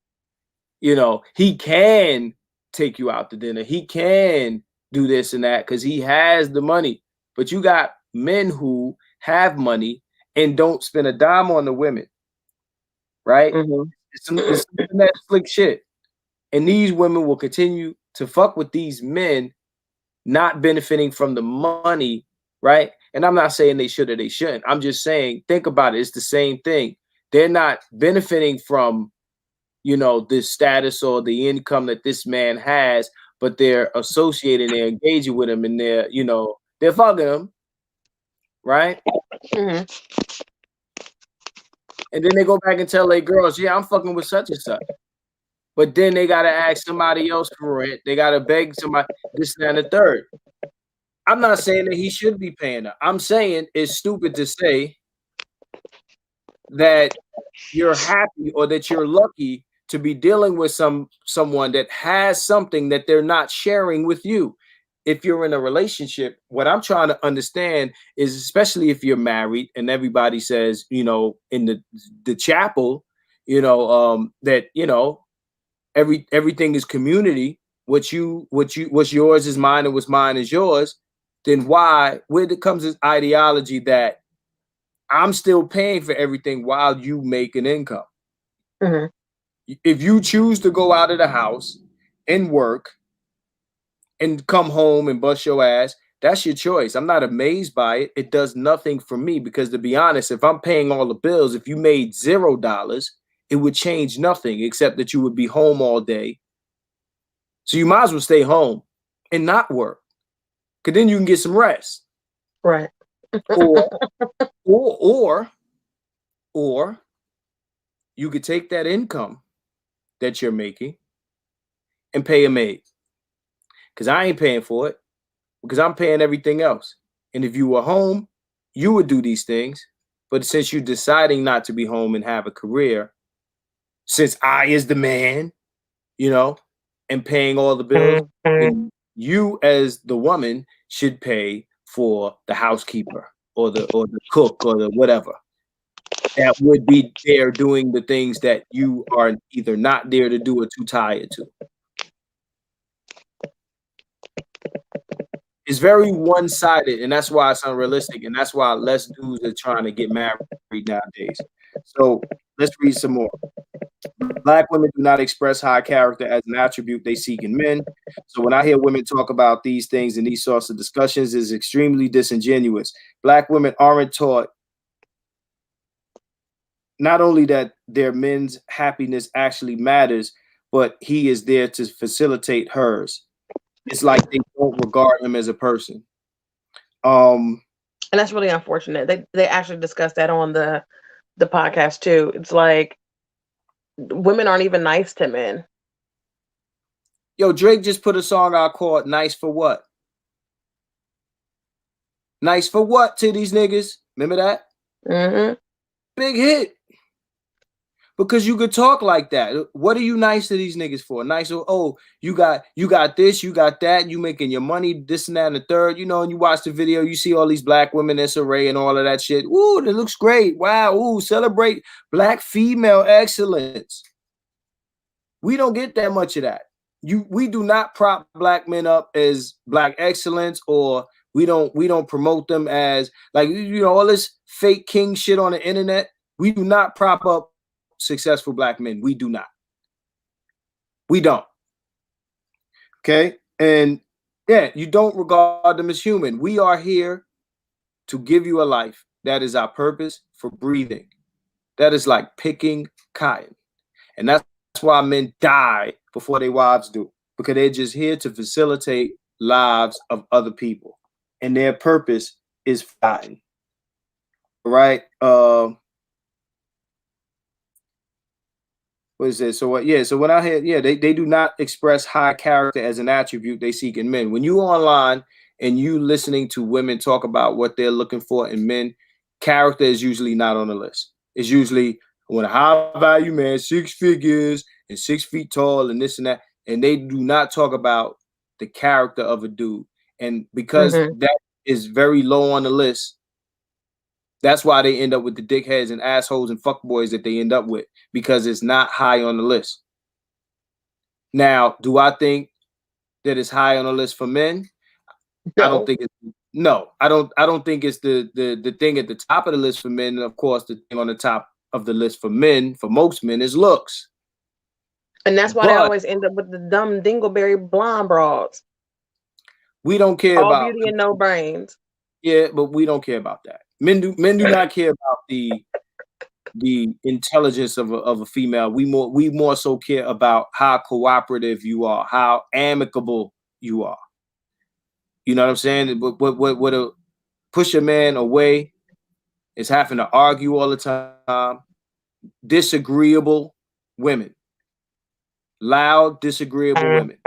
He can take you out to dinner. He can do this and that because he has the money. But you got men who have money and don't spend a dime on the women, right? It's some Netflix shit. And these women will continue to fuck with these men not benefiting from the money, right? And I'm not saying they should or they shouldn't. I'm just saying, think about it. It's the same thing. They're not benefiting from, this status or the income that this man has, but they're associating, they're engaging with him, and they're fucking him, right? And then they go back and tell their girls, yeah, I'm fucking with such and such. But then they got to ask somebody else for rent. They got to beg somebody, this, and the third. I'm not saying that he should be paying her. I'm saying it's stupid to say that you're happy or that you're lucky to be dealing with someone that has something that they're not sharing with you. If you're in a relationship, what I'm trying to understand is, especially if you're married and everybody says, in the chapel, that everything is community. What's yours is mine, and what's mine is yours. Then where comes this ideology that I'm still paying for everything while you make an income? Mm-hmm. If you choose to go out of the house and work and come home and bust your ass, that's your choice. I'm not amazed by it. It does nothing for me, because, to be honest, if I'm paying all the bills, if you made $0, it would change nothing except that you would be home all day. So you might as well stay home and not work, because then you can get some rest. Right. Or or or you could take that income that you're making and pay a maid, because I ain't paying for it, because I'm paying everything else. And if you were home, you would do these things. But since you're deciding not to be home and have a career, since I is the man, and paying all the bills, then you as the woman should pay for the housekeeper or the cook or the whatever that would be there doing the things that you are either not there to do or too tired to. It's very one-sided, and that's why it's unrealistic, and that's why less dudes are trying to get married nowadays. So let's read some more. Black women do not express high character as an attribute they seek in men. So when I hear women talk about these things in these sorts of discussions, is extremely disingenuous. Black women aren't taught not only that their men's happiness actually matters, but he is there to facilitate hers. It's like they don't regard him as a person. And that's really unfortunate. They actually discussed that on the podcast too. It's like women aren't even nice to men. Yo, Drake just put a song out called "Nice for What." Nice for what to these niggas? Remember that? Mm-hmm. Big hit. Because you could talk like that. What are you nice to these niggas for? Nice, oh, you got this, you got that, you making your money, this and that and the third, and you watch the video, you see all these black women, SRA and all of that shit. Ooh, that looks great. Wow, ooh, celebrate black female excellence. We don't get that much of that. We do not prop black men up as black excellence, or we don't promote them as, like, all this fake king shit on the internet. We do not prop up successful black men. We do not. We don't. Okay? And yeah, you don't regard them as human. We are here to give you a life. That is our purpose for breathing. That is like picking cotton. And that's why men die before their wives do, because they're just here to facilitate lives of other people. And their purpose is fighting. Right? What is this? So what? Yeah. So when I had, they do not express high character as an attribute they seek in men. When you online and you listening to women talk about what they're looking for in men, character is usually not on the list. It's usually, I want a high value man, 6 figures and 6 feet tall and this and that. And they do not talk about the character of a dude. And because that is very low on the list, that's why they end up with the dickheads and assholes and fuckboys that they end up with, because it's not high on the list. Now, do I think that it's high on the list for men? No. I don't think I don't think it's the thing at the top of the list for men. And of course, the thing on the top of the list for men, for most men, is looks. And that's why they always end up with the dumb dingleberry blonde broads. We don't care all about beauty and no brains. Yeah, but we don't care about that. Men do not care about the intelligence of a female. We more so care about how cooperative you are, how amicable you are. You know what I'm saying? What push a man away is having to argue all the time. Disagreeable women. Loud, disagreeable women.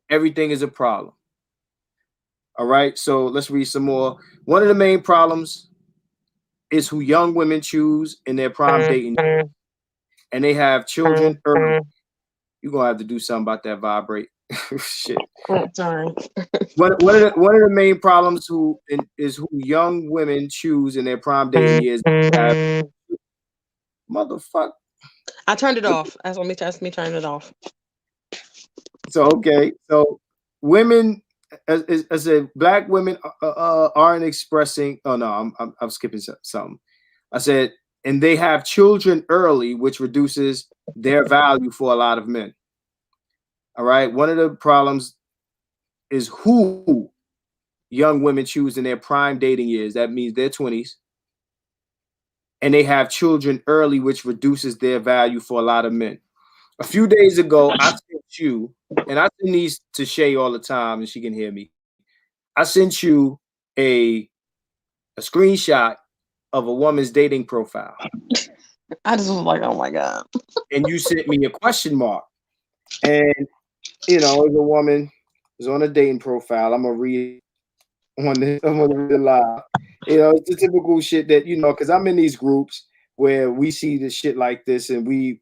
Everything is a problem. All right, so let's read some more. One of the main problems is who young women choose in their prime dating. and they have children early. You're gonna have to do something about that vibrate. Shit. Sorry. One of the main problems is who young women choose in their prime dating years. Motherfucker. I turned it off. That's me turning it off. So okay, so women, as I said, black women aren't expressing. Oh no, I'm skipping something. I said, and they have children early, which reduces their value for a lot of men. All right, one of the problems is who young women choose in their prime dating years. That means their 20s, and they have children early, which reduces their value for a lot of men. A few days ago, I sent you, and I send these to Shay all the time, and she can hear me. I sent you a screenshot of a woman's dating profile. I just was like, oh my God. And you sent me a question mark. And, you know, as a woman is on a dating profile, I'm going to read I'm gonna read it live. You know, it's the typical shit that, you know, because I'm in these groups where we see the shit like this and we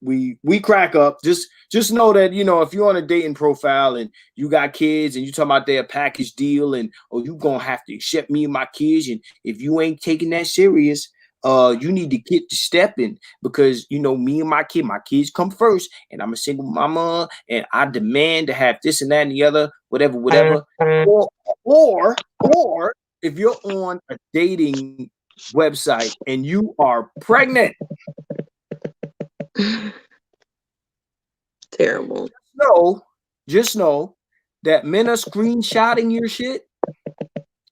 crack up. Just know that, you know, if you're on a dating profile and you got kids and you talking about their package deal and you gonna have to accept me and my kids, and if you ain't taking that serious, you need to get to stepping, because you know me and my kids come first, and I'm a single mama and I demand to have this and that and the other, whatever. Or if you're on a dating website and you are pregnant, Terrible. just know that men are screenshotting your shit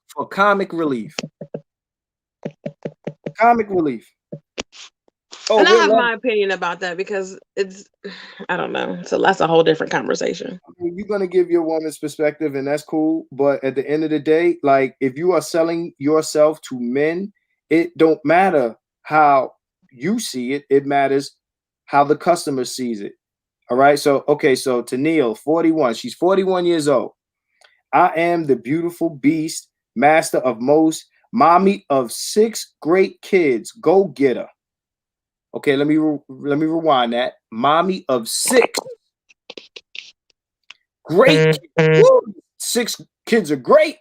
for comic relief. Comic relief. Oh, and I have my opinion about that, because it's, I don't know. So that's a whole different conversation. I mean, you're gonna give your woman's perspective, and that's cool. But at the end of the day, like, if you are selling yourself to men, it don't matter how you see it. It matters how the customer sees it. All right. So okay. So to Neil, 41. She's 41 years old. I am the beautiful beast, master of most, mommy of 6 great kids. Go get her. Okay, let me rewind that. Mommy of 6 great kids. Woo! 6 kids are great.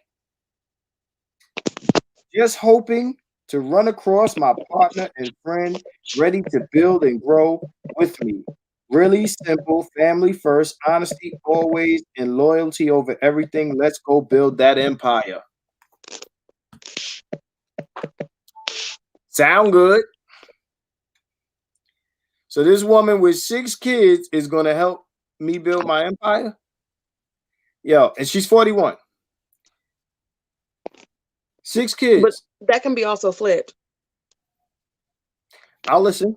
Just hoping to run across my partner and friend ready to build and grow with me. Really simple, family first, honesty always, and loyalty over everything. Let's go build that empire. Sound good? So this woman with 6 kids is going to help me build my empire? Yo, and she's 41. 6 kids. But that can be also flipped. I'll listen.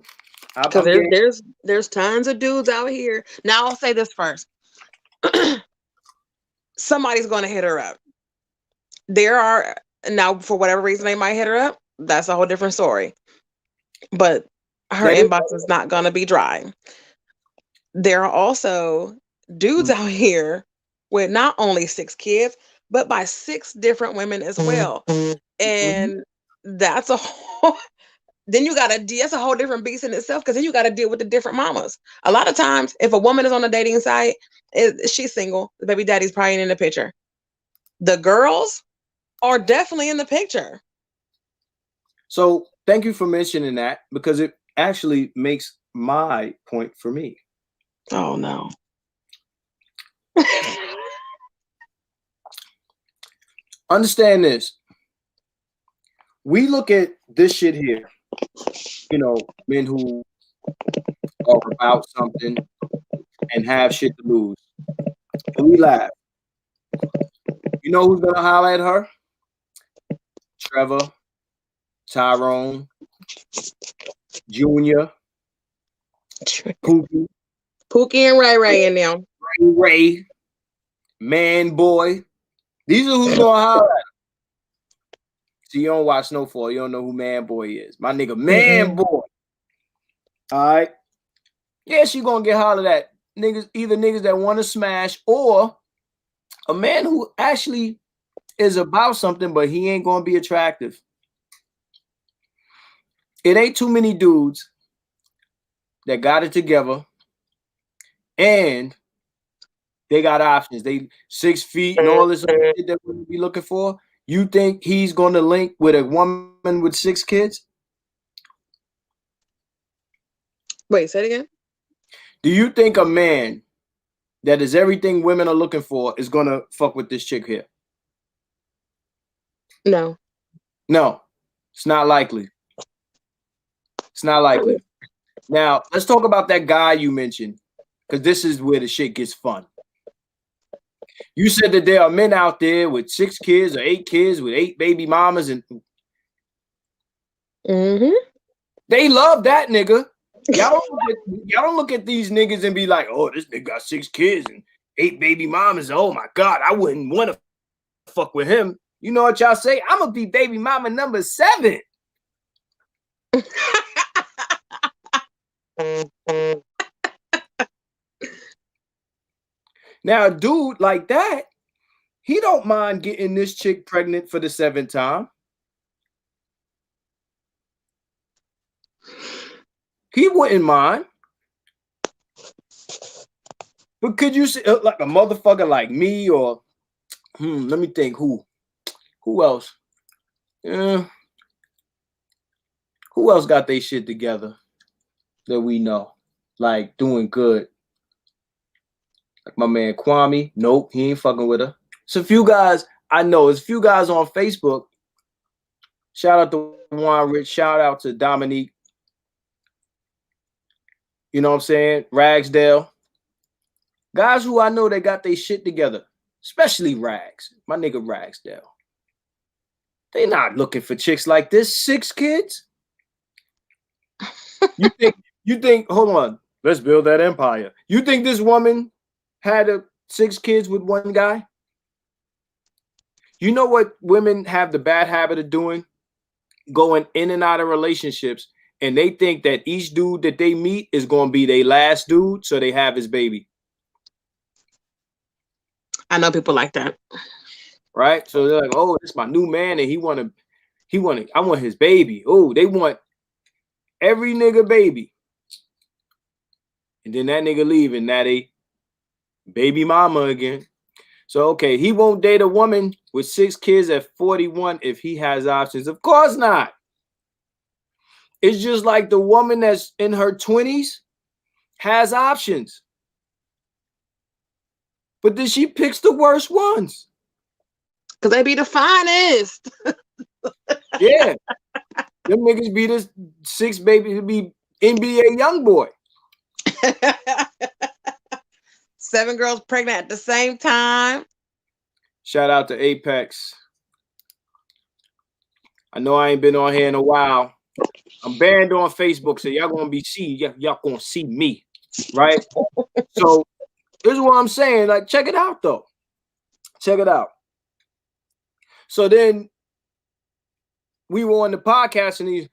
Because there's tons of dudes out here. Now I'll say this first. Somebody's going to hit her up. There are, now for whatever reason they might hit her up. That's a whole different story. But her inbox is not going to be dry. There are also dudes out here with not only 6 kids, but by 6 different women as well. And that's a whole, then you got to, that's a whole different beast in itself, because then you got to deal with the different mamas. A lot of times, if a woman is on a dating site, she's single, the baby daddy's probably in the picture. The girls are definitely in the picture. So thank you for mentioning that, because it actually makes my point for me. Oh, no. Understand this. We look at this shit here, you know, men who are about something and have shit to lose. And we laugh. You know who's gonna holler at her? Trevor, Tyrone, Junior, Pookie and Ray in them. Ray, Man Boy. These are who's gonna holler at her. So you don't watch Snowfall, you don't know who Man Boy is. My nigga, Man Boy. All right. Yeah, she gonna get hollered at. Niggas, either niggas that want to smash, or a man who actually is about something, but he ain't gonna be attractive. It ain't too many dudes that got it together and they got options. They 6 feet and all this other shit that we be looking for. You think he's going to link with a woman with 6 kids? Wait, say it again. Do you think a man that is everything women are looking for is going to fuck with this chick here? No. No, it's not likely. It's not likely. Now, let's talk about that guy you mentioned, because this is where the shit gets fun. You said that there are men out there with 6 kids or 8 kids with 8 baby mamas, and they love that nigga. Y'all don't look at these niggas and be like, oh, this nigga got 6 kids and 8 baby mamas. Oh my God, I wouldn't want to fuck with him. You know what y'all say? I'm gonna be baby mama number 7. Now, a dude like that, he don't mind getting this chick pregnant for the 7th time. He wouldn't mind. But could you see like a motherfucker like me or let me think who else? Who else got their shit together that we know? Like doing good. Like my man Kwame. Nope, he ain't fucking with her. It's a few guys I know. It's a few guys on Facebook. Shout out to Juan Rich. Shout out to Dominique. You know what I'm saying? Ragsdale. Guys who I know they got their shit together. Especially Rags. My nigga Ragsdale. They not looking for chicks like this. 6 kids? You think, hold on. Let's build that empire. You think this woman had 6 kids with one guy? You know what women have the bad habit of doing? Going in and out of relationships, and they think that each dude that they meet is going to be their last dude, so they have his baby. I know people like that. Right? So they're like, oh, this is my new man, and I want his baby. Oh, they want every nigga baby. And then that nigga leave, and now they baby mama again. So, okay, he won't date a woman with 6 kids at 41 if he has options. Of course not. It's just like the woman that's in her 20s has options. But then she picks the worst ones. Because they be the finest. Yeah. Them niggas be this 6 baby to be NBA young boy. 7 girls pregnant at the same time. Shout out to Apex. I know I ain't been on here in a while. I'm banned on Facebook, so y'all gonna y'all gonna see me, right? So this is what I'm saying. Like, check it out though. Check it out. So then we were on the podcast, and he's,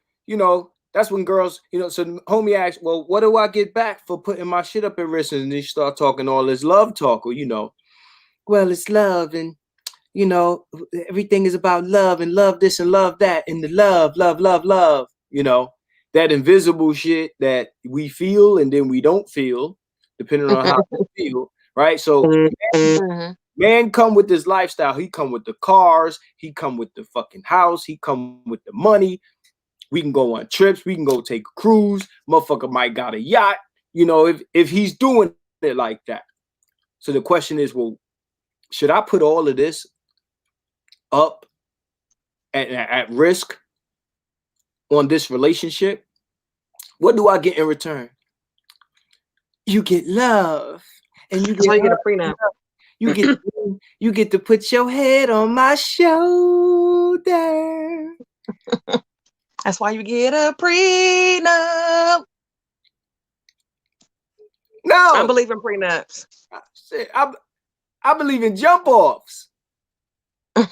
that's when girls, so homie asked, well, what do I get back for putting my shit up at risk? And they start talking all this love talk, or, well, it's love, and, everything is about love, and love this and love that, and the love, that invisible shit that we feel and then we don't feel, depending on how we feel, right? So man come with this lifestyle. He come with the cars. He come with the fucking house. He come with the money. We can go on trips. We can go take a cruise. Motherfucker might got a yacht, if he's doing it like that. So the question is, well, should I put all of this up at risk on this relationship? What do I get in return? You get love, and you get a prenup. You get to put your head on my shoulder. That's why you get a prenup. No, I believe in prenups. I believe in jump offs. But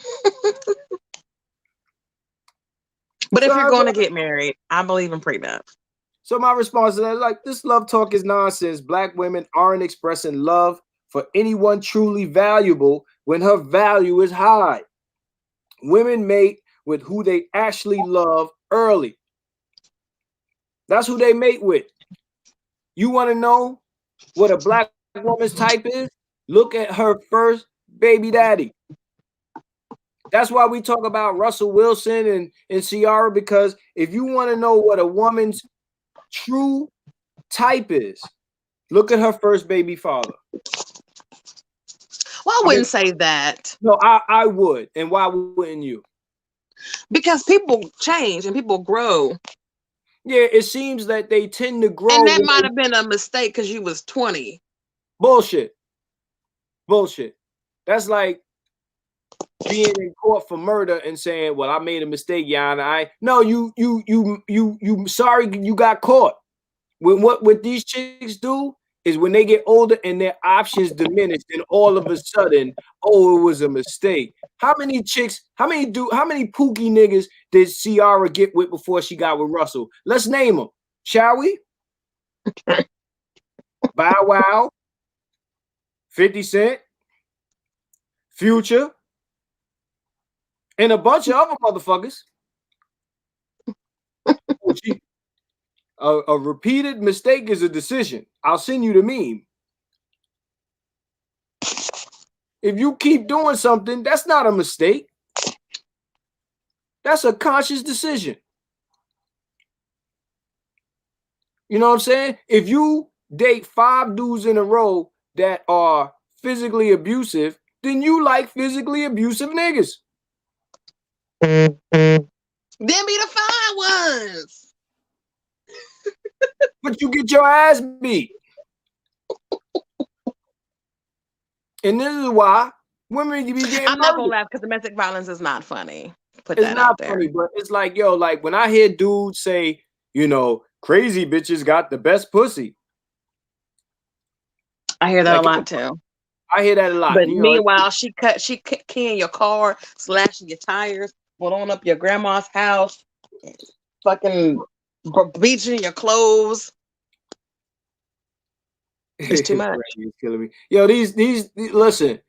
if you're going to get married, I believe in prenups. So my response to that is like, this love talk is nonsense. Black women aren't expressing love for anyone truly valuable when her value is high. Women mate with who they actually love early. That's who they mate with. You want to know what a black woman's type is? Look at her first baby daddy. That's why we talk about Russell Wilson and Ciara, because if you want to know what a woman's true type is, look at her first baby father. Well, I wouldn't say that. No, I would. And why wouldn't you? Because people change and people grow. Yeah, it seems that they tend to grow. And that might have been a mistake because you was 20. Bullshit. That's like being in court for murder and saying, "Well, I made a mistake, Yana." You sorry you got caught. What these chicks do is when they get older and their options diminish, then all of a sudden, oh, it was a mistake. How many pookie niggas did Ciara get with before she got with Russell? Let's name them, shall we? Bow Wow, 50 Cent, Future, and a bunch of other motherfuckers. A repeated mistake is a decision. I'll send you the meme. If you keep doing something, that's not a mistake. That's a conscious decision. You know what I'm saying? If you date 5 dudes in a row that are physically abusive, then you like physically abusive niggas. Them be the fine ones. But you get your ass beat. And this is why women be getting I'm not gonna laugh because domestic violence is not funny. Put that out there. Funny, but it's like, yo, like when I hear dudes say, you know, crazy bitches got the best pussy. I hear that a lot too. I hear that a lot. But meanwhile, she keying your car, slashing your tires, blowing up your grandma's house, fucking bleaching your clothes. It's too much. It's killing me. Yo, these listen,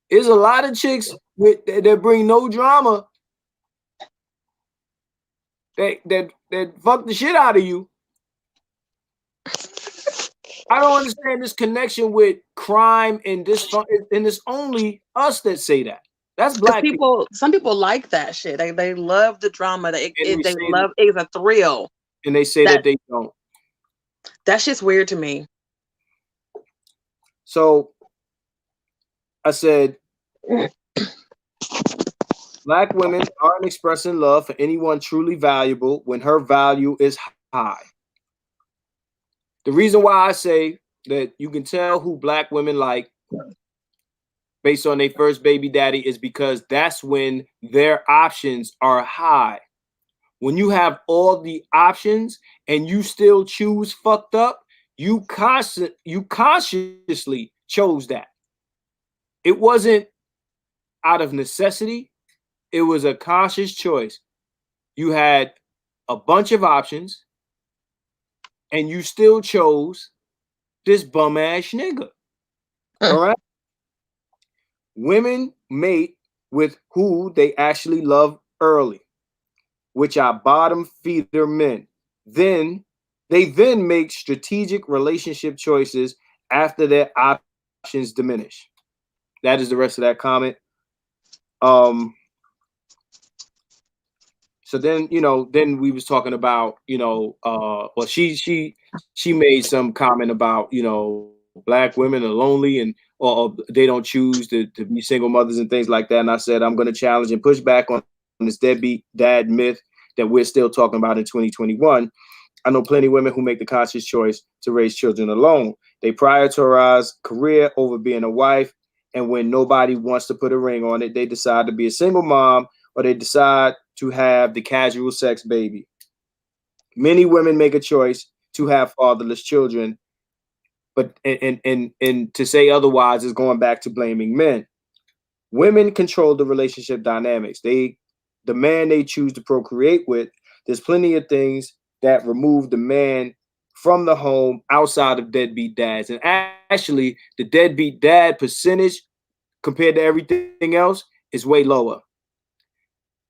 there's a lot of chicks that bring no drama that fuck the shit out of you. I don't understand this connection with crime and this, and it's only us that say that. That's black people. Some people like that shit. They love the drama. It's a thrill. And they say that they don't. That shit's weird to me. So I said, black women aren't expressing love for anyone truly valuable when her value is high. The reason why I say that you can tell who black women like based on their first baby daddy is because that's when their options are high. When you have all the options and you still choose fucked up, you consciously chose that. It wasn't out of necessity. It was a conscious choice. You had a bunch of options and you still chose this bum ass nigga. All right. Women mate with who they actually love early, which are bottom feeder men. Then they make strategic relationship choices after their options diminish. That is the rest of that comment. So then, then we was talking about, well, she made some comment about, black women are lonely and or they don't choose to be single mothers and things like that. And I said, I'm going to challenge and push back on this deadbeat dad myth that we're still talking about in 2021. I know plenty of women who make the conscious choice to raise children alone. They prioritize career over being a wife. And when nobody wants to put a ring on it, they decide to be a single mom or they decide to have the casual sex baby. Many women make a choice to have fatherless children, but and to say otherwise is going back to blaming men. Women control the relationship dynamics. The man they choose to procreate with, there's plenty of things that remove the man from the home outside of deadbeat dads. And actually, the deadbeat dad percentage compared to everything else is way lower.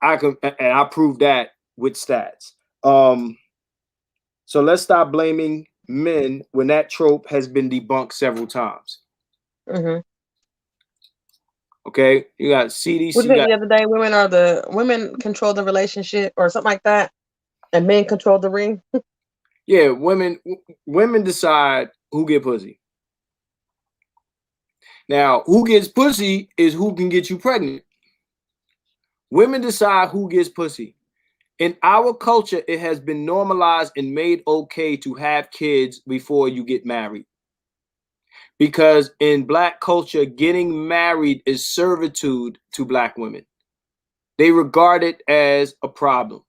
I prove that with stats. So let's stop blaming men when that trope has been debunked several times. Mm-hmm. Okay, you got What CDC, did you you say got the other day? Women control the relationship or something like that, and men control the ring. yeah, women decide who get pussy. Now, who gets pussy is who can get you pregnant. Women decide who gets pussy. In our culture, it has been normalized and made okay to have kids before you get married. Because in Black culture, getting married is servitude to Black women. They regard it as a problem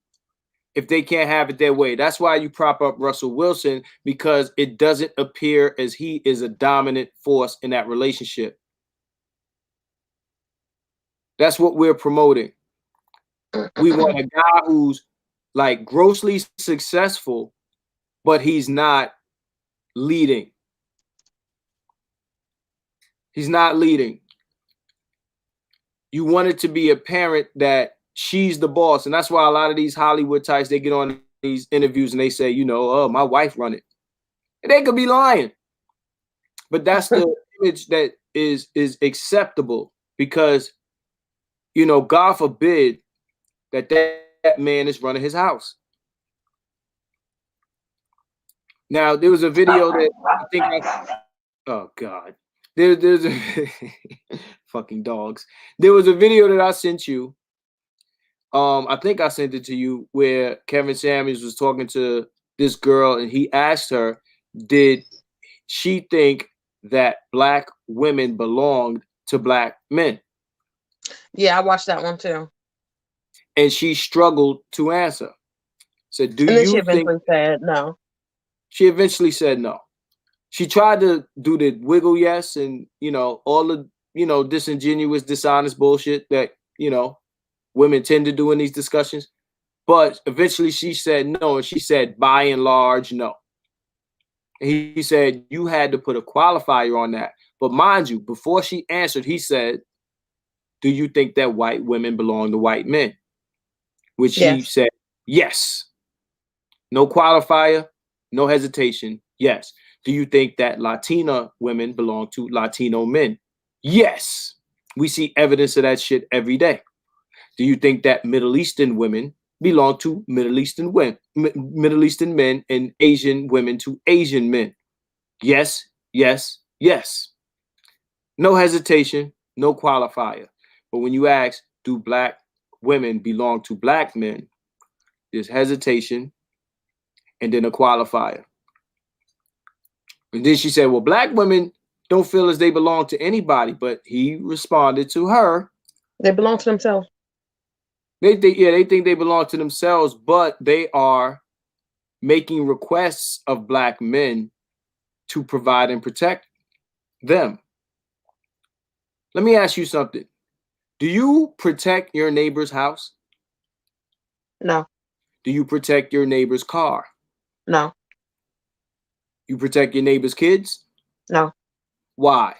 if they can't have it their way. That's why you prop up Russell Wilson, because it doesn't appear as he is a dominant force in that relationship. That's what we're promoting. We want a guy who's like grossly successful, but he's not leading. He's not leading. You want it to be apparent that she's the boss. And that's why a lot of these Hollywood types, they get on these interviews and they say, you know, oh, my wife run it. And they could be lying. But that's the image that is acceptable, because, you know, God forbid that man is running his house. Now, there was a video that I think oh God. There's a fucking dogs. There was a video that I sent you. I think I sent it to you, where Kevin Samuels was talking to this girl and he asked her, did she think that Black women belonged to Black men? Yeah, I watched that one too. And she struggled to answer. Said, do And then she you think? eventually said no. She eventually said no. She tried to do the wiggle yes and, you know, all the, you know, disingenuous, dishonest bullshit that, you know, women tend to do in these discussions. But eventually she said no, and she said, by and large, no. And he said, you had to put a qualifier on that. But mind you, before she answered, he said, do you think that white women belong to white men? Which she Yes. said, yes. No qualifier, no hesitation, yes. Do you think that Latina women belong to Latino men? Yes. We see evidence of that shit every day. Do you think that Middle Eastern women belong to Middle Eastern women, Middle Eastern men, and Asian women to Asian men? Yes, yes, yes. No hesitation, no qualifier. But when you ask, do Black women belong to Black men, there's hesitation and then a qualifier. And then she said, well, Black women don't feel as they belong to anybody. But he responded to her, They belong to themselves. they think they belong to themselves, but they are making requests of Black men to provide and protect them. Let me ask you something. Do you protect your neighbor's house? No. Do you protect your neighbor's car? No. You protect your neighbor's kids? No. Why?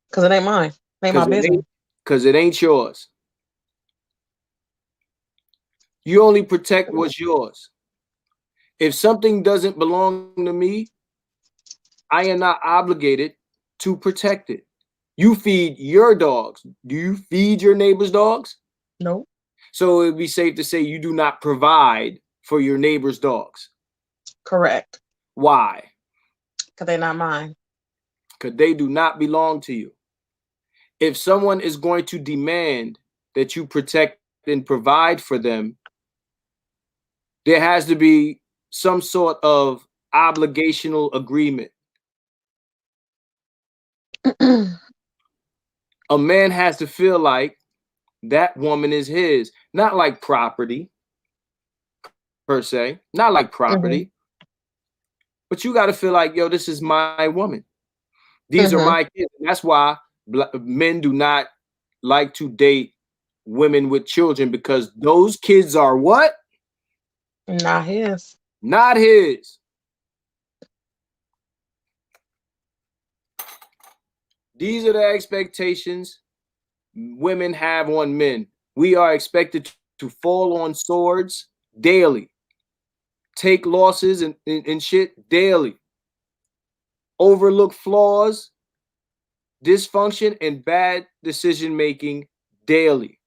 Because it ain't mine. It ain't my business. Because it ain't yours. You only protect what's yours. If something doesn't belong to me, I am not obligated to protect it. You feed your dogs. Do you feed your neighbor's dogs? No. So it'd be safe to say you do not provide for your neighbor's dogs. Correct. Why? Because they're not mine. Because they do not belong to you. If someone is going to demand that you protect and provide for them, there has to be some sort of obligational agreement. A man has to feel like that woman is his, not like property per se, not like property, but you got to feel like, yo, this is my woman. These are my kids. And that's why men do not like to date women with children, because those kids are what? Not his. Not his. These are the expectations women have on men. We are expected to fall on swords daily. take losses and shit daily, overlook flaws, dysfunction, and bad decision making daily.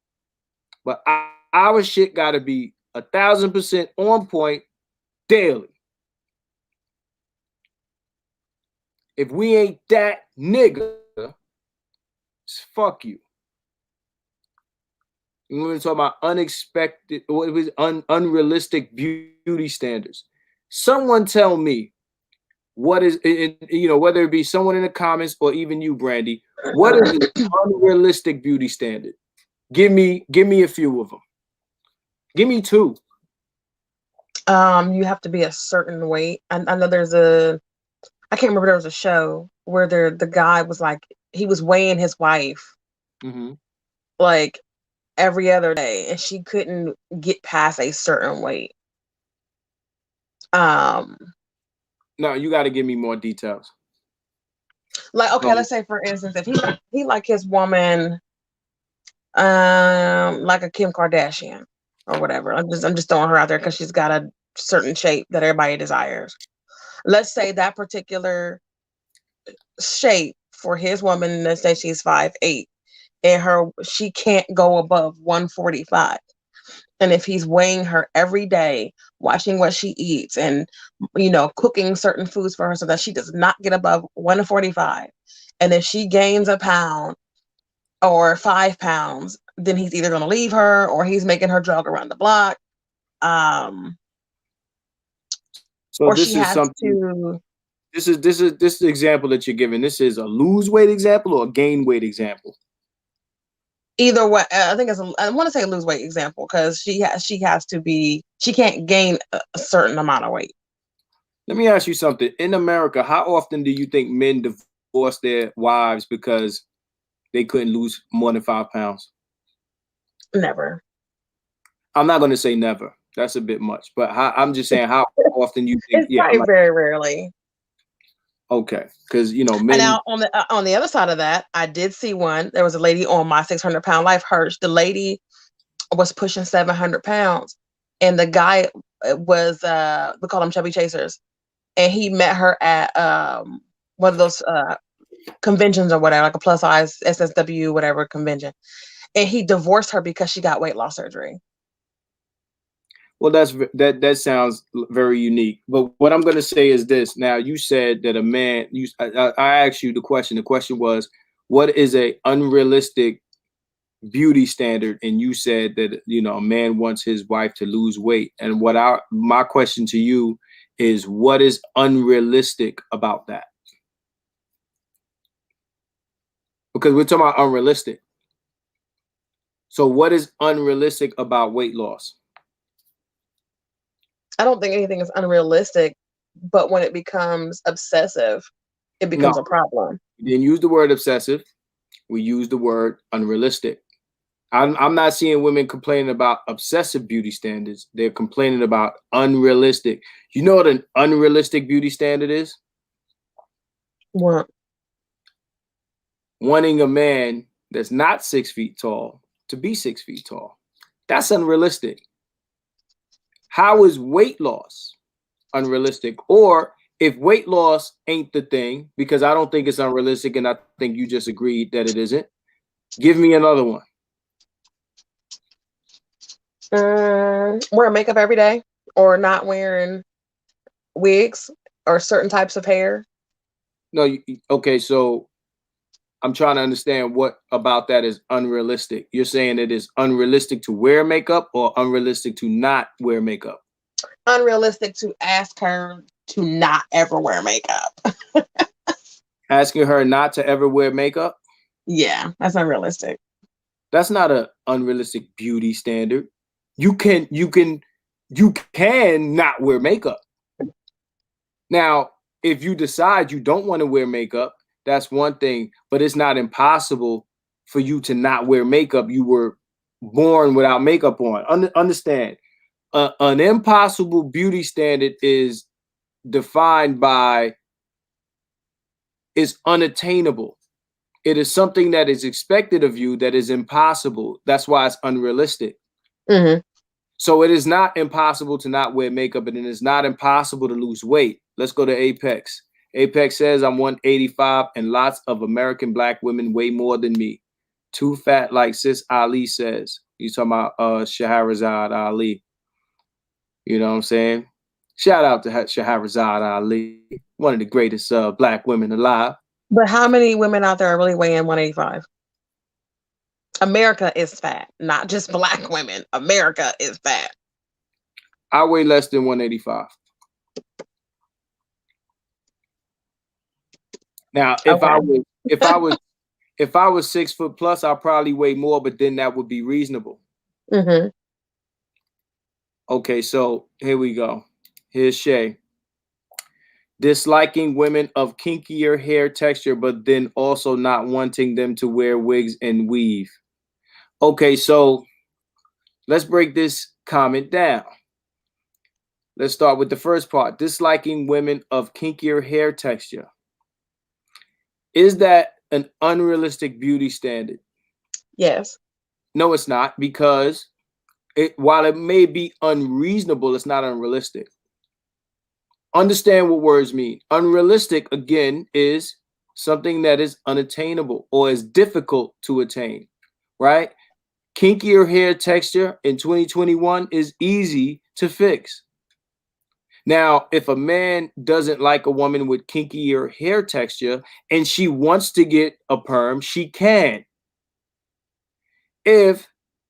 But our shit got to be 1,000% on point daily. If we ain't that nigga, fuck you. We're going to talk about unexpected, what was unrealistic beauty standards. Someone tell me what is, whether it be someone in the comments or even you, Brandy, what is an unrealistic beauty standard? Give me a few of them. Give me two. You have to be a certain weight. I know I can't remember, there was a show where the guy was like, he was weighing his wife like every other day, and she couldn't get past a certain weight. No, you got to give me more details. Like, okay, let's say for instance, if he like his woman, like a Kim Kardashian or whatever. I'm just throwing her out there because she's got a certain shape that everybody desires. Let's say that particular shape for his woman, let's say she's 5'8", and she can't go above 145. And if he's weighing her every day, watching what she eats, and cooking certain foods for her so that she does not get above 145, and if she gains a pound or 5 pounds, then he's either going to leave her or he's making her jog around the block. So or this she is has something. to. This example that you're giving. This is a lose weight example or a gain weight example. Either way, I think I want to say a lose weight example because she can't gain a certain amount of weight. Let me ask you something. In America, how often do you think men divorce their wives because they couldn't lose more than 5 pounds? Never. I'm not going to say never. That's a bit much. But I'm just saying how often you think. It's probably very rarely. Okay, because men. And now on the other side of that, I did see one. There was a lady on my 600-pound life. The lady was pushing 700 pounds, and the guy was we call them chubby chasers, and he met her at one of those conventions or whatever, like a plus size SSW whatever convention, and he divorced her because she got weight loss surgery. Well, that sounds very unique. But what I'm going to say is this. Now, you said that a man. I asked you the question. The question was, what is a unrealistic beauty standard? And you said that a man wants his wife to lose weight. And my question to you is, what is unrealistic about that? Because we're talking about unrealistic. So, what is unrealistic about weight loss? I don't think anything is unrealistic, but when it becomes obsessive, it becomes a problem. We didn't use the word obsessive. We use the word unrealistic. I'm not seeing women complaining about obsessive beauty standards. They're complaining about unrealistic. You know what an unrealistic beauty standard is? What? Wanting a man that's not 6 feet tall to be 6 feet tall. That's unrealistic. How is weight loss unrealistic? Or if weight loss ain't the thing, because I don't think it's unrealistic, and I think you just agreed that it isn't, give me another one. Wearing makeup every day, or not wearing wigs or certain types of hair. No, okay, so I'm trying to understand what about that is unrealistic. You're saying it is unrealistic to wear makeup or unrealistic to not wear makeup? Unrealistic to ask her to not ever wear makeup. Asking her not to ever wear makeup? Yeah, that's unrealistic. That's not an unrealistic beauty standard. You can not wear makeup. Now, if you decide you don't want to wear makeup, that's one thing, but it's not impossible for you to not wear makeup. You were born without makeup on. Understand, an impossible beauty standard is defined by is unattainable. It is something that is expected of you that is impossible. That's why it's unrealistic. Mm-hmm. So it is not impossible to not wear makeup, and it is not impossible to lose weight. Let's go to Apex. Apex says I'm 185 and lots of American black women weigh more than me. Too fat, like Sis Ali says. He's talking about Shahrazad Ali. You know what I'm saying? Shout out to Shahrazad Ali, one of the greatest black women alive. But how many women out there are really weighing 185? America is fat, not just black women. America is fat. I weigh less than 185. Now, Okay. if I was 6 foot plus, I'll probably weigh more, but then that would be reasonable. Mm-hmm. Okay, so here we go. Here's Shay. Disliking women of kinkier hair texture, but then also not wanting them to wear wigs and weave. Okay, so let's break this comment down. Let's start with the first part. Disliking women of kinkier hair texture. Is that an unrealistic beauty standard? Yes. No, it's not, because while it may be unreasonable, it's not unrealistic. Understand what words mean. Unrealistic, again, is something that is unattainable or is difficult to attain, right? Kinkier hair texture in 2021 is easy to fix. Now, if a man doesn't like a woman with kinkier hair texture and she wants to get a perm, she can. If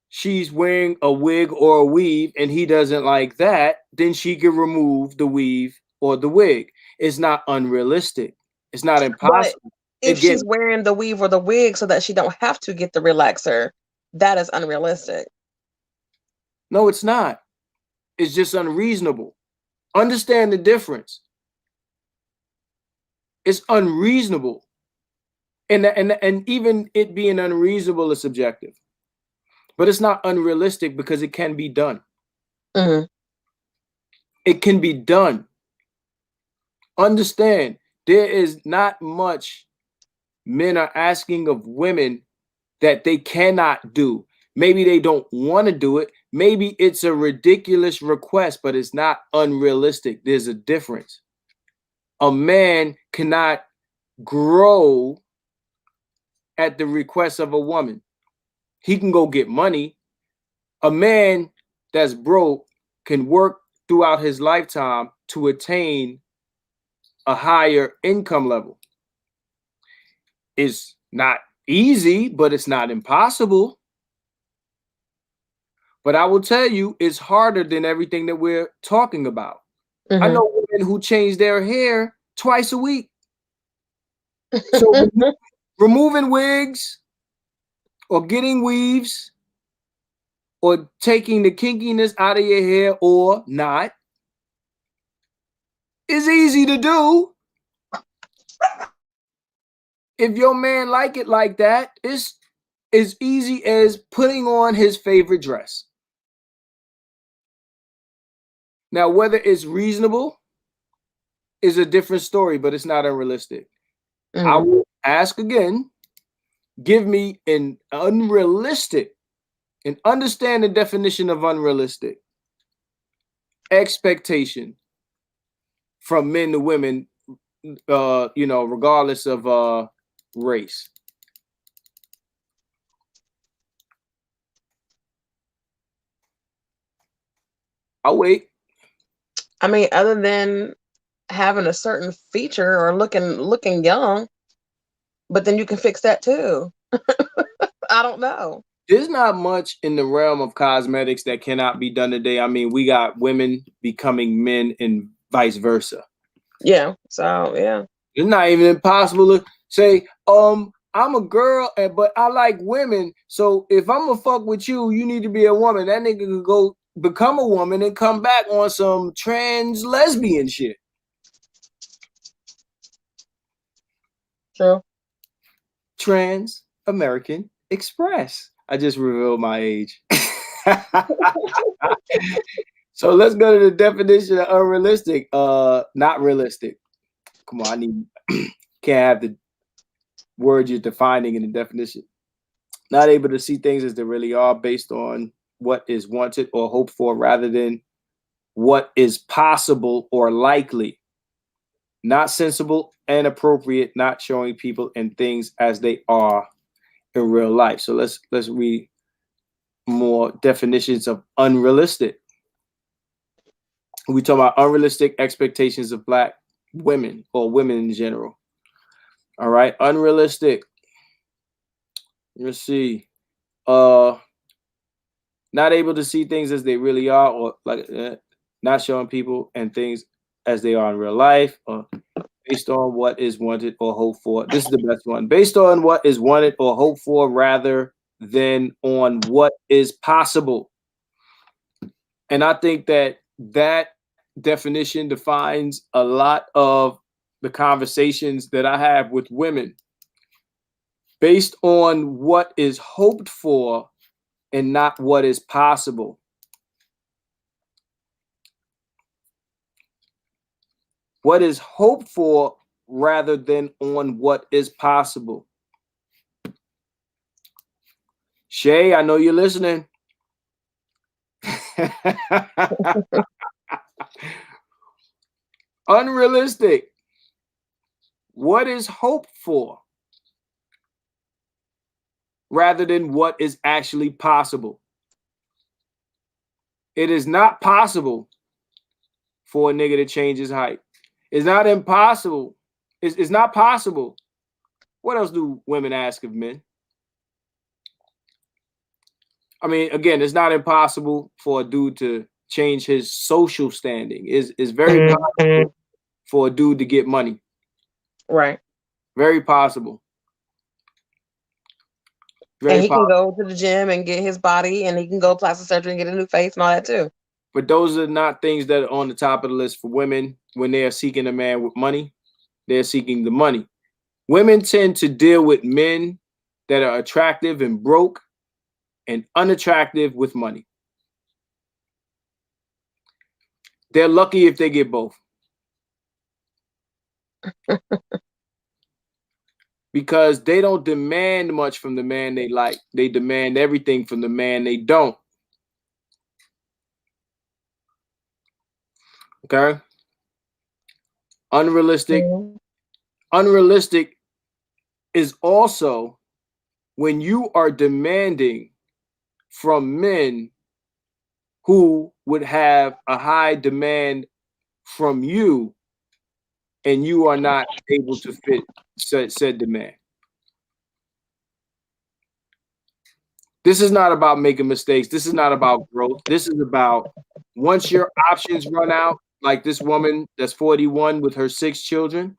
she's wearing a wig or a weave and he doesn't like that, then she can remove the weave or the wig. It's not unrealistic. It's not But impossible. if Again, she's wearing the weave or the wig so that she don't have to get the relaxer, that is unrealistic. no, it's not. It's just unreasonable. Understand the difference. It's unreasonable. And even it being unreasonable is subjective. But it's not unrealistic because it can be done. Mm-hmm. It can be done. Understand, there is not much men are asking of women that they cannot do. Maybe they don't want to do it. Maybe it's a ridiculous request, but it's not unrealistic. There's a difference. A man cannot grow at the request of a woman. He can go get money. A man that's broke can work throughout his lifetime to attain a higher income level. It's not easy, but it's not impossible. But I will tell you, it's harder than everything that we're talking about. I Mm-hmm. know women who change their hair twice a week. So removing wigs or getting weaves or taking the kinkiness out of your hair or not is easy to do. If your man like it like that, it's as easy as putting on his favorite dress. Now, whether it's reasonable is a different story, but it's not unrealistic. Mm-hmm. I will ask again, give me an unrealistic, and understand the definition of unrealistic expectation from men to women, regardless of race. I'll wait. I mean, other than having a certain feature or looking young, but then you can fix that too. I don't know. There's not much in the realm of cosmetics that cannot be done today. I mean, we got women becoming men and vice versa. Yeah. So yeah. It's not even impossible to say, I'm a girl, but I like women. So if I'm gonna fuck with you, you need to be a woman. That nigga could go become a woman and come back on some trans lesbian shit. True. Trans American Express. I just revealed my age. So let's go to the definition of unrealistic. Not realistic. Come on, I need can't have the word you're defining in the definition. Not able to see things as they really are based on what is wanted or hoped for rather than what is possible or likely. Not sensible and appropriate, not showing people and things as they are in real life. So let's read more definitions of unrealistic. We talk about unrealistic expectations of Black women or women in general. All right, unrealistic. Let's see. Not able to see things as they really are, or like not showing people and things as they are in real life, or based on what is wanted or hoped for. This is the best one. Based on what is wanted or hoped for rather than on what is possible. And I think that that definition defines a lot of the conversations that I have with women. Based on what is hoped for and not what is possible. What is hoped for rather than on what is possible. Shay, I know you're listening. Unrealistic. What is hoped for rather than what is actually possible. It is not possible for a nigga to change his height. It's not impossible. It's not possible. What else do women ask of men? I mean, again, it's not impossible for a dude to change his social standing. It's very possible for a dude to get money. Right. Very possible. Very and he possible. Can go to the gym and get his body, and he can go plastic surgery and get a new face and all that too. But those are not things that are on the top of the list for women when they are seeking a man with money. They're seeking the money. Women tend to deal with men that are attractive and broke and unattractive with money. They're lucky if they get both. Because they don't demand much from the man they like. They demand everything from the man they don't. Okay? Unrealistic. Mm-hmm. Unrealistic is also when you are demanding from men who would have a high demand from you and you are not able to fit said demand. This is not about making mistakes. This is not about growth. This is about once your options run out, like this woman that's 41 with her 6 children,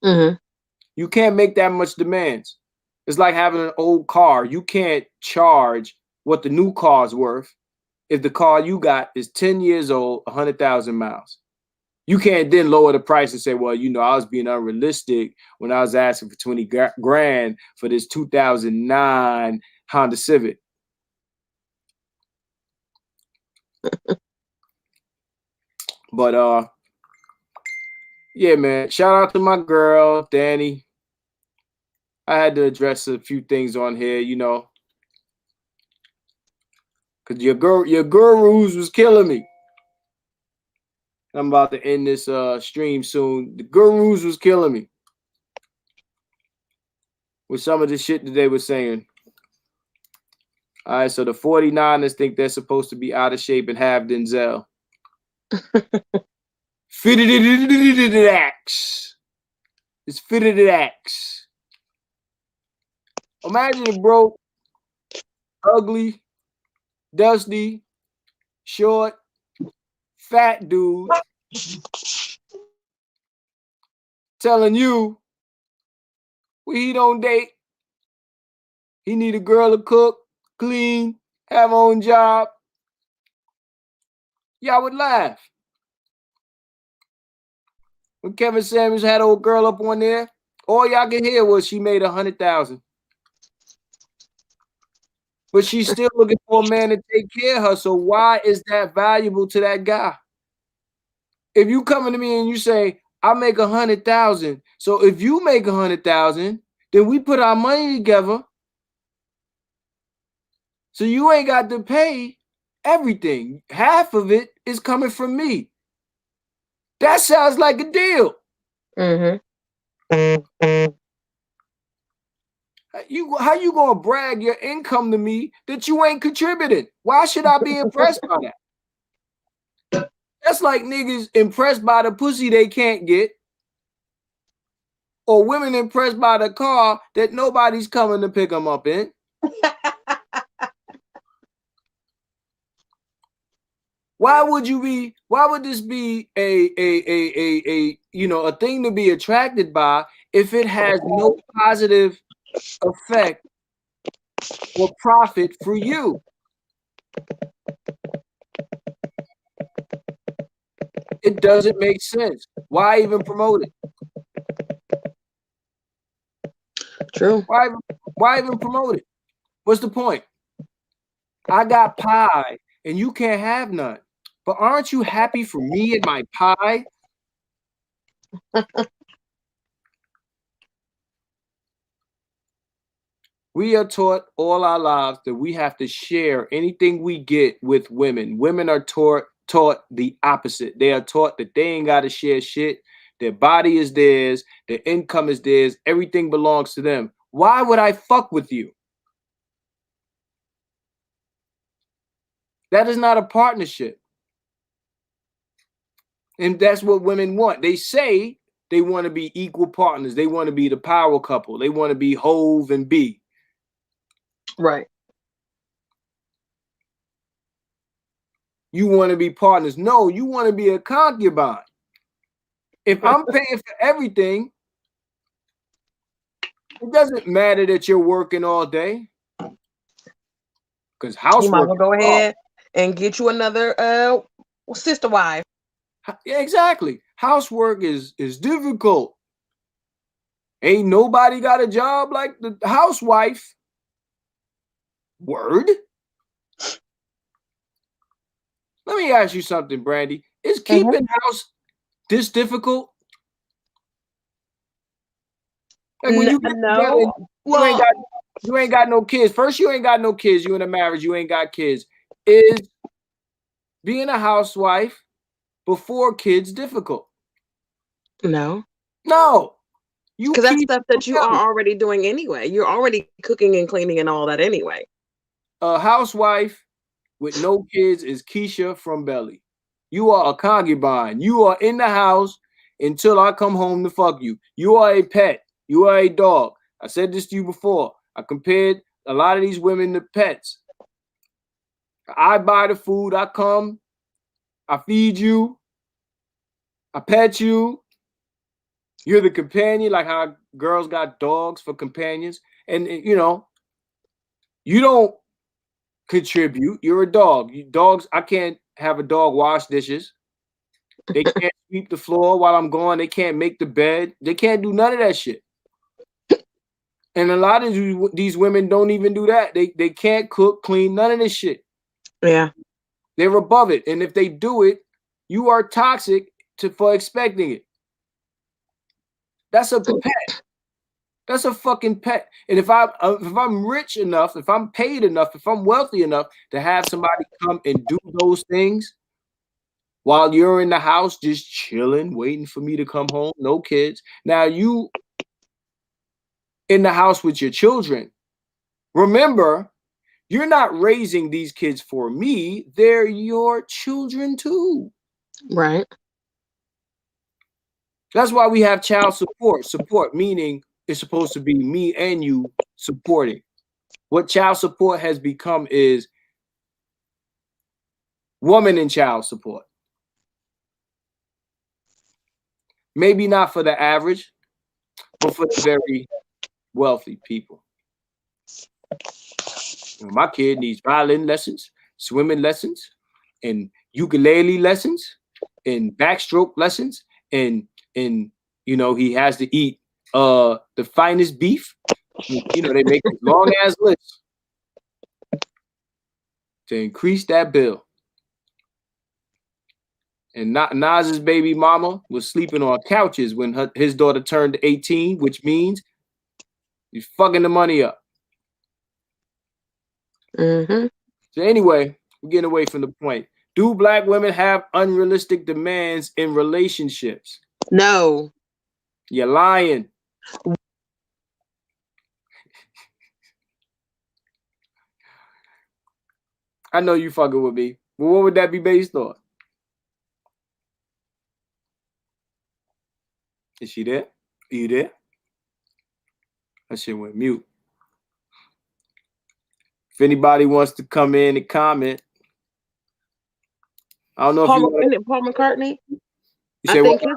you can't make that much demands. It's like having an old car. You can't charge what the new car's worth if the car you got is 10 years old, 100,000 miles. You can't then lower the price and say, well, you know, I was being unrealistic when I was asking for 20 grand for this 2009 Honda Civic. But yeah, man, shout out to my girl, Danny. I had to address a few things on here, you know, because your gurus was killing me. I'm about to end this stream soon. The gurus was killing me with some of the shit that they were saying. All right, so the 49ers think they're supposed to be out of shape and have Denzel. Fitted it axe. It's fitted it axe. Imagine a broke, ugly, dusty, short, fat dude telling you when he don't date, he need a girl to cook, clean, have her own job. Y'all would laugh. When Kevin Samuels had old girl up on there, all y'all can hear was she made 100,000. But she's still looking for a man to take care of her. So why is that valuable to that guy? If you coming to me and you say, I make 100,000. So if you make 100,000, then we put our money together. So you ain't got to pay everything. Half of it is coming from me. That sounds like a deal. Mm-hmm. How you gonna brag your income to me that you ain't contributing? Why should I be impressed by that? That's like niggas impressed by the pussy they can't get, or women impressed by the car that nobody's coming to pick them up in. Why would this be a a thing to be attracted by if it has no positive effect or profit for you? It doesn't make sense. Why even promote it? True. Why even promote it? What's the point? I got pie and you can't have none. But aren't you happy for me and my pie? We are taught all our lives that we have to share anything we get with women. Women are taught the opposite. They are taught that they ain't got to share shit. Their body is theirs. Their income is theirs. Everything belongs to them. Why would I fuck with you? That is not a partnership. And that's what women want. They say they want to be equal partners. They want to be the power couple. They want to be Hove and B. Right. You want to be partners. No, you want to be a concubine. If I'm paying for everything, it doesn't matter that you're working all day. Because housework. You might as well go ahead and get you another sister wife. Yeah, exactly. Housework is difficult. Ain't nobody got a job like the housewife. Word. Let me ask you something, Brandy. Is keeping house this difficult? Like when you get together, you ain't got no kids. First, you ain't got no kids. You in a marriage, you ain't got kids. Is being a housewife before kids difficult? No. No. Because that's stuff that you are already doing anyway. You're already cooking and cleaning and all that anyway. A housewife with no kids is Keisha from Belly. You are a concubine. You are in the house until I come home to fuck you. You are a pet. You are a dog. I said this to you before. I compared a lot of these women to pets. I buy the food. I come. I feed you. I pet you. You're the companion, like how girls got dogs for companions. And you don't contribute. You're a dog. Dogs, I can't have a dog wash dishes. They can't sweep the floor while I'm gone. They can't make the bed. They can't do none of that shit. And a lot of these women don't even do that. They can't cook, clean, none of this shit. Yeah. They're above it. And if they do it, you are toxic for expecting it. That's a pet. That's a fucking pet. And if I'm rich enough, if I'm paid enough, if I'm wealthy enough to have somebody come and do those things while you're in the house just chilling, waiting for me to come home, no kids. Now you in the house with your children. Remember, you're not raising these kids for me. They're your children too. Right. That's why we have child support. Support meaning it's supposed to be me and you supporting. What child support has become is woman and child support. Maybe not for the average, but for the very wealthy people. My kid needs violin lessons, swimming lessons, and ukulele lessons, and backstroke lessons, and he has to eat the finest beef. They make this long ass list to increase that bill. And Nas's baby mama was sleeping on couches when his daughter turned 18, which means he's fucking the money up. Mm-hmm. So anyway, We're getting away from the point. Do black women have unrealistic demands in relationships? No. You're lying. I know you fucking with me. But what would that be based on? Is she there? Are you there? That shit went mute. If anybody wants to come in and comment, I don't know if you want to. Paul McCartney. You I say what? think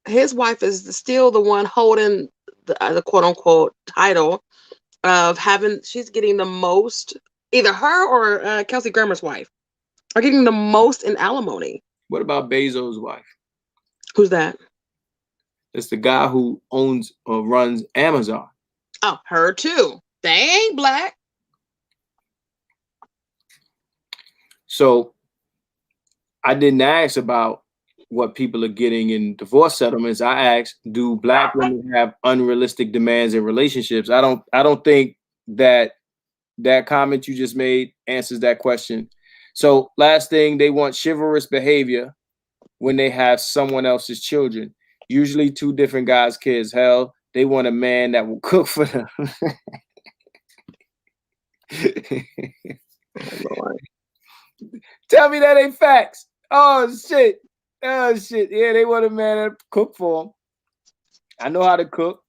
his wife is still the one holding the quote unquote title of having. She's getting the most. Either her or Kelsey Grammer's wife are getting the most in alimony. What about Bezos' wife? Who's that? It's the guy who owns or runs Amazon. Oh, her too. They ain't black. So I didn't ask about what people are getting in divorce settlements. I asked, do black women have unrealistic demands in relationships? I don't think that comment you just made answers that question. So last thing, they want chivalrous behavior when they have someone else's children. Usually 2 different guys' kids. Hell, they want a man that will cook for them. Tell me that ain't facts. Oh shit. Yeah, they want a man that cook for them. I know how to cook.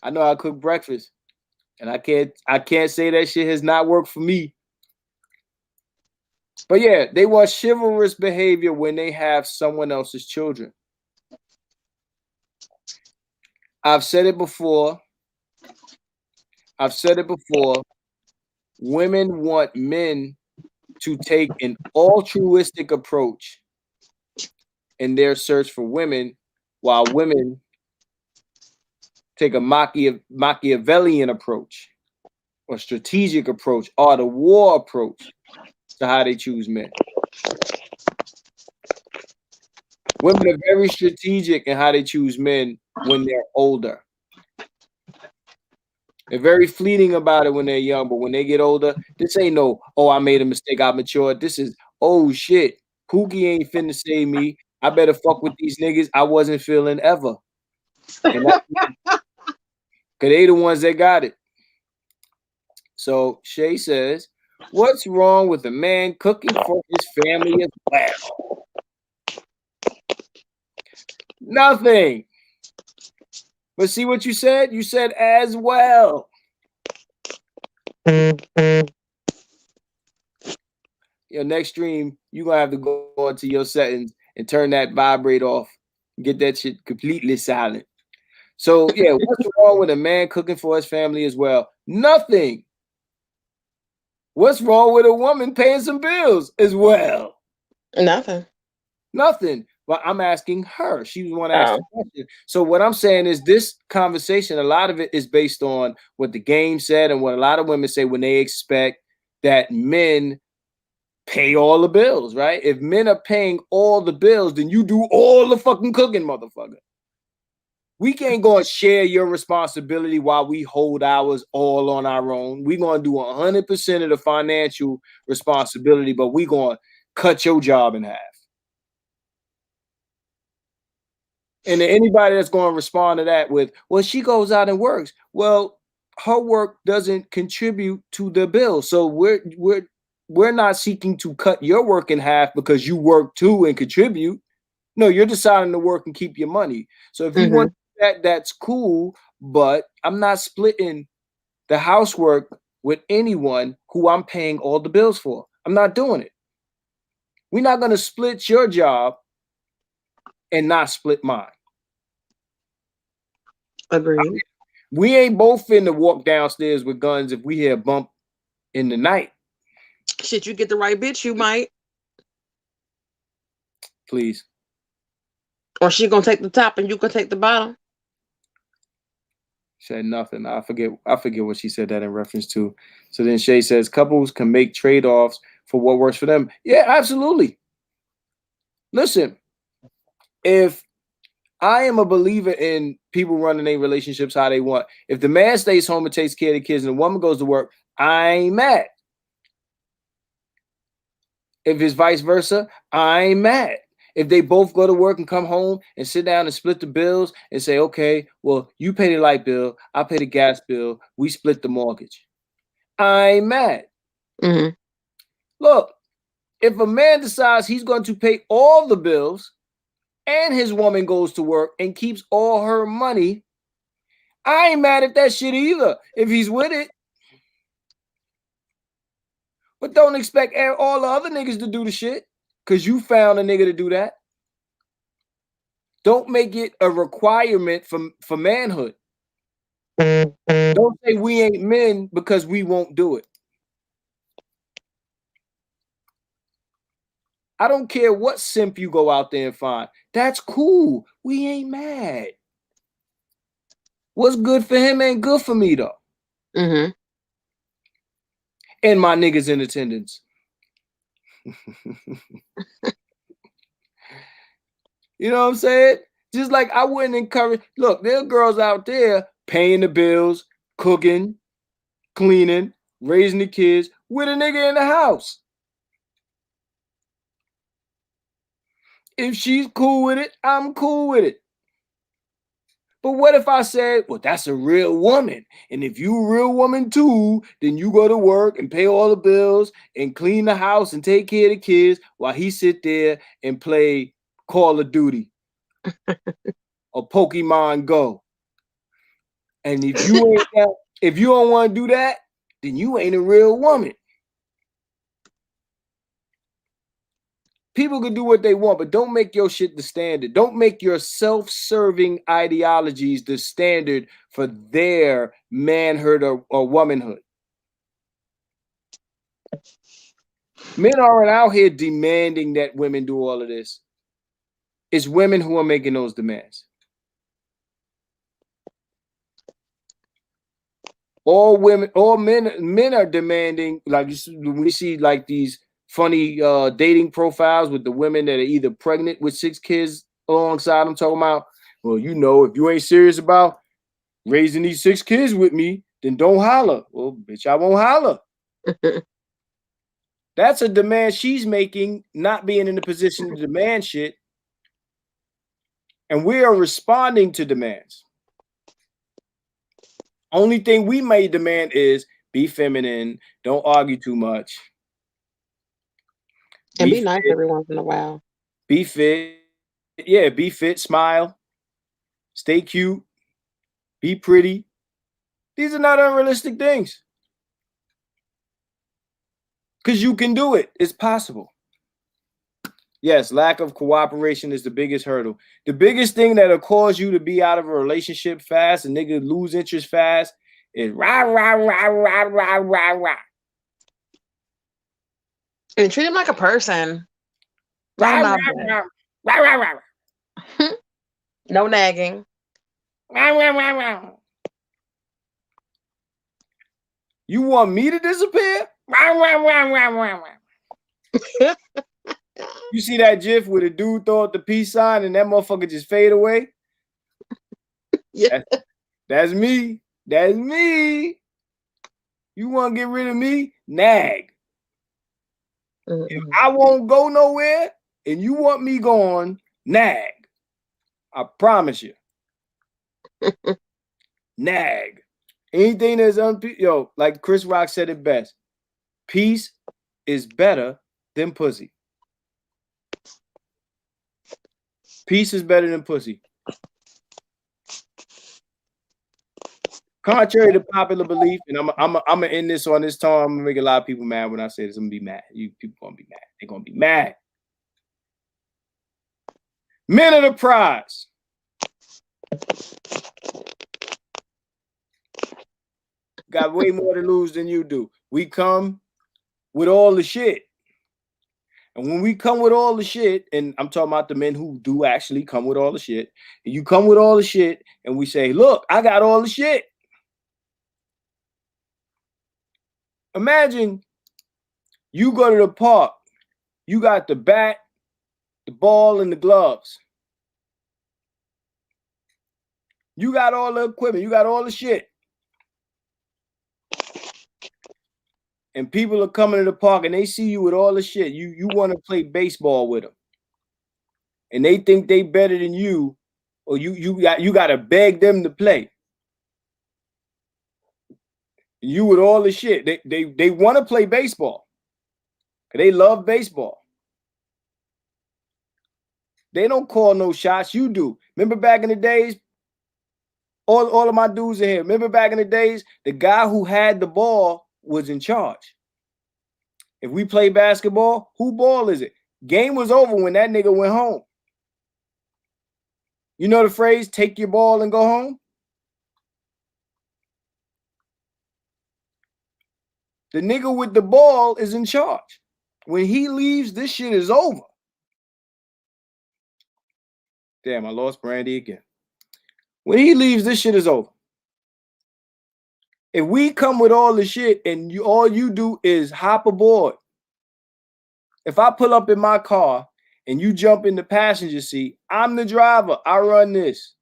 I know how to cook breakfast. And I can't say that shit has not worked for me. But yeah, they want chivalrous behavior when they have someone else's children. I've said it before. Women want men to take an altruistic approach in their search for women, while women take a Machiavellian approach or strategic approach or the war approach to how they choose men. Women are very strategic in how they choose men when they're older. They're very fleeting about it when they're young, but when they get older, this ain't no, oh, I made a mistake, I matured. This is, oh shit, Pookie ain't finna save me. I better fuck with these niggas I wasn't feeling ever. And cause they the ones that got it. So Shay says, what's wrong with a man cooking for his family as well? Nothing. But see what you said? You said as well. Your next stream, you're gonna have to go into your settings and turn that vibrate off. Get that shit completely silent. So yeah, what's wrong with a man cooking for his family as well? Nothing. What's wrong with a woman paying some bills as well? Nothing. But I'm asking her. She was the one to ask the question. So what I'm saying is this conversation, a lot of it is based on what the game said and what a lot of women say when they expect that men pay all the bills, right? If men are paying all the bills, then you do all the fucking cooking, motherfucker. We can't go and share your responsibility while we hold ours all on our own. We're going to do 100% of the financial responsibility, but we're going to cut your job in half. And anybody that's going to respond to that with, well, she goes out and works. Well, her work doesn't contribute to the bill. So we're not seeking to cut your work in half because you work too and contribute. No, you're deciding to work and keep your money. So if you want that, that's cool. But I'm not splitting the housework with anyone who I'm paying all the bills for. I'm not doing it. We're not going to split your job and not split mine. Agreed. We ain't both finna walk downstairs with guns if we hear a bump in the night. Shit, you get the right bitch, you might. Please. Or she gonna take the top and you gonna take the bottom. Said nothing. I forget what she said that in reference to. So then Shay says couples can make trade-offs for what works for them. Yeah, absolutely. Listen, if I am a believer in people running their relationships how they want. If the man stays home and takes care of the kids and the woman goes to work, I ain't mad. If it's vice versa, I ain't mad. If they both go to work and come home and sit down and split the bills and say, okay, well, you pay the light bill, I pay the gas bill, we split the mortgage. I ain't mad. Mm-hmm. Look, if a man decides he's going to pay all the bills and his woman goes to work and keeps all her money, I ain't mad at that shit either if he's with it. But don't expect all the other niggas to do the shit because you found a nigga to do that. Don't make it a requirement for manhood. Don't say we ain't men because we won't do it. I don't care what simp you go out there and find. That's cool. We ain't mad. What's good for him ain't good for me though. Mm-hmm. And my niggas in attendance. You know what I'm saying? Just like I wouldn't encourage. Look, there are girls out there paying the bills, cooking, cleaning, raising the kids with a nigga in the house. If she's cool with it, I'm cool with it. But what if I said, well, that's a real woman. And if you a real woman too, then you go to work and pay all the bills and clean the house and take care of the kids while he sit there and play Call of Duty or Pokemon Go. And if you don't want to do that, then you ain't a real woman. People can do what they want, but don't make your shit the standard. Don't make your self-serving ideologies the standard for their manhood or womanhood. Men aren't out here demanding that women do all of this. It's women who are making those demands. All men are demanding, like we see like these funny dating profiles with the women that are either pregnant with 6 kids alongside them talking about, well, you know, if you ain't serious about raising these 6 kids with me, then don't holler. Well, bitch, I won't holler. That's a demand she's making, not being in the position to demand shit. And we are responding to demands. Only thing we may demand is be feminine, don't argue too much. And be nice every once in a while. Be fit. Yeah, be fit, smile, stay cute, be pretty. These are not unrealistic things. Because you can do it. It's possible. Yes, lack of cooperation is the biggest hurdle. The biggest thing that'll cause you to be out of a relationship fast and nigga lose interest fast is rah, rah, rah, rah, rah, rah, rah. And treat him like a person. Rah, rah, rah, rah, rah, rah, rah. No nagging. Rah, rah, rah, rah. You want me to disappear? Rah, rah, rah, rah, rah, rah. You see that GIF where the dude throw up the peace sign and that motherfucker just fade away? Yeah. That's me. That's me. You want to get rid of me? Nag. If I won't go nowhere and you want me gone, nag. I promise you. Nag. Anything that's like Chris Rock said it best. Peace is better than pussy. Peace is better than pussy. Contrary to popular belief, and I'm gonna end this on this tone. I'm gonna make a lot of people mad when I say this. I'm gonna be mad. You people gonna be mad. They're gonna be mad. Men are the prize. Got way more to lose than you do. We come with all the shit. And when we come with all the shit, and I'm talking about the men who do actually come with all the shit, and you come with all the shit, and we say, look, I got all the shit. Imagine you go to the park, you got the bat, the ball, and the gloves. You got all the equipment, you got all the shit. and people are coming to the park and they see you with all the shit. You want to play baseball with them, and they think they better than you, or you got to beg them to play. You with all the shit. They want to play baseball. They love baseball. They don't call no shots. You do. Remember back in the days, all of my dudes in here. Remember back in the days, the guy who had the ball was in charge. If we play basketball, who ball is it? Game was over when that nigga went home. You know the phrase, take your ball and go home? The nigga with the ball is in charge. When he leaves, this shit is over. Damn, I lost Brandy again. When he leaves, this shit is over. If we come with all the shit and all you do is hop aboard. If I pull up in my car and you jump in the passenger seat, I'm the driver. I run this.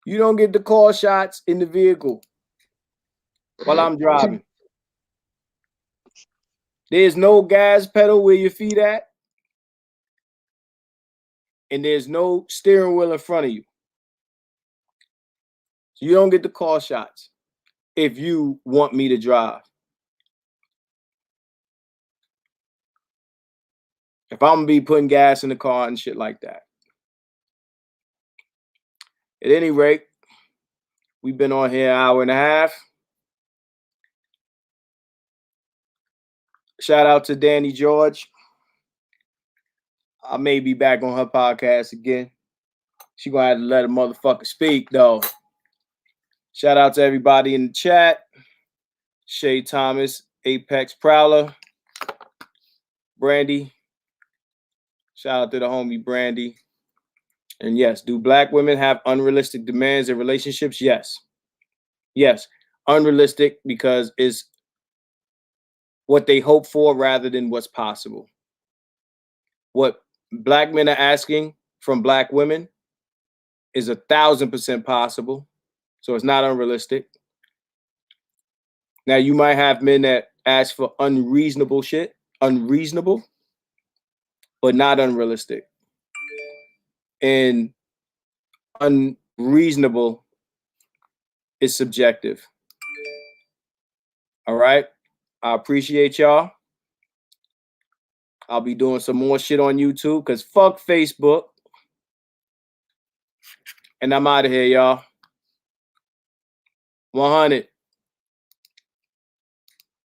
You don't get to call shots in the vehicle while I'm driving. There's no gas pedal where your feet at. And there's no steering wheel in front of you. So you don't get to call shots if you want me to drive. If I'm going to be putting gas in the car and shit like that. At any rate, we've been on here an hour and a half. Shout out to Danny George. I may be back on her podcast again. She gonna have to let a motherfucker speak, though. Shout out to everybody in the chat. Shay Thomas, Apex Prowler, Brandy. Shout out to the homie Brandy. And yes, do Black women have unrealistic demands in relationships? Yes. Yes. Unrealistic because it's what they hope for rather than what's possible. What Black men are asking from Black women is 1,000% possible. So it's not unrealistic. Now, you might have men that ask for unreasonable shit, unreasonable, but not unrealistic. And unreasonable is subjective. All right. I appreciate y'all. I'll be doing some more shit on YouTube because fuck Facebook. And I'm out of here, y'all. 100.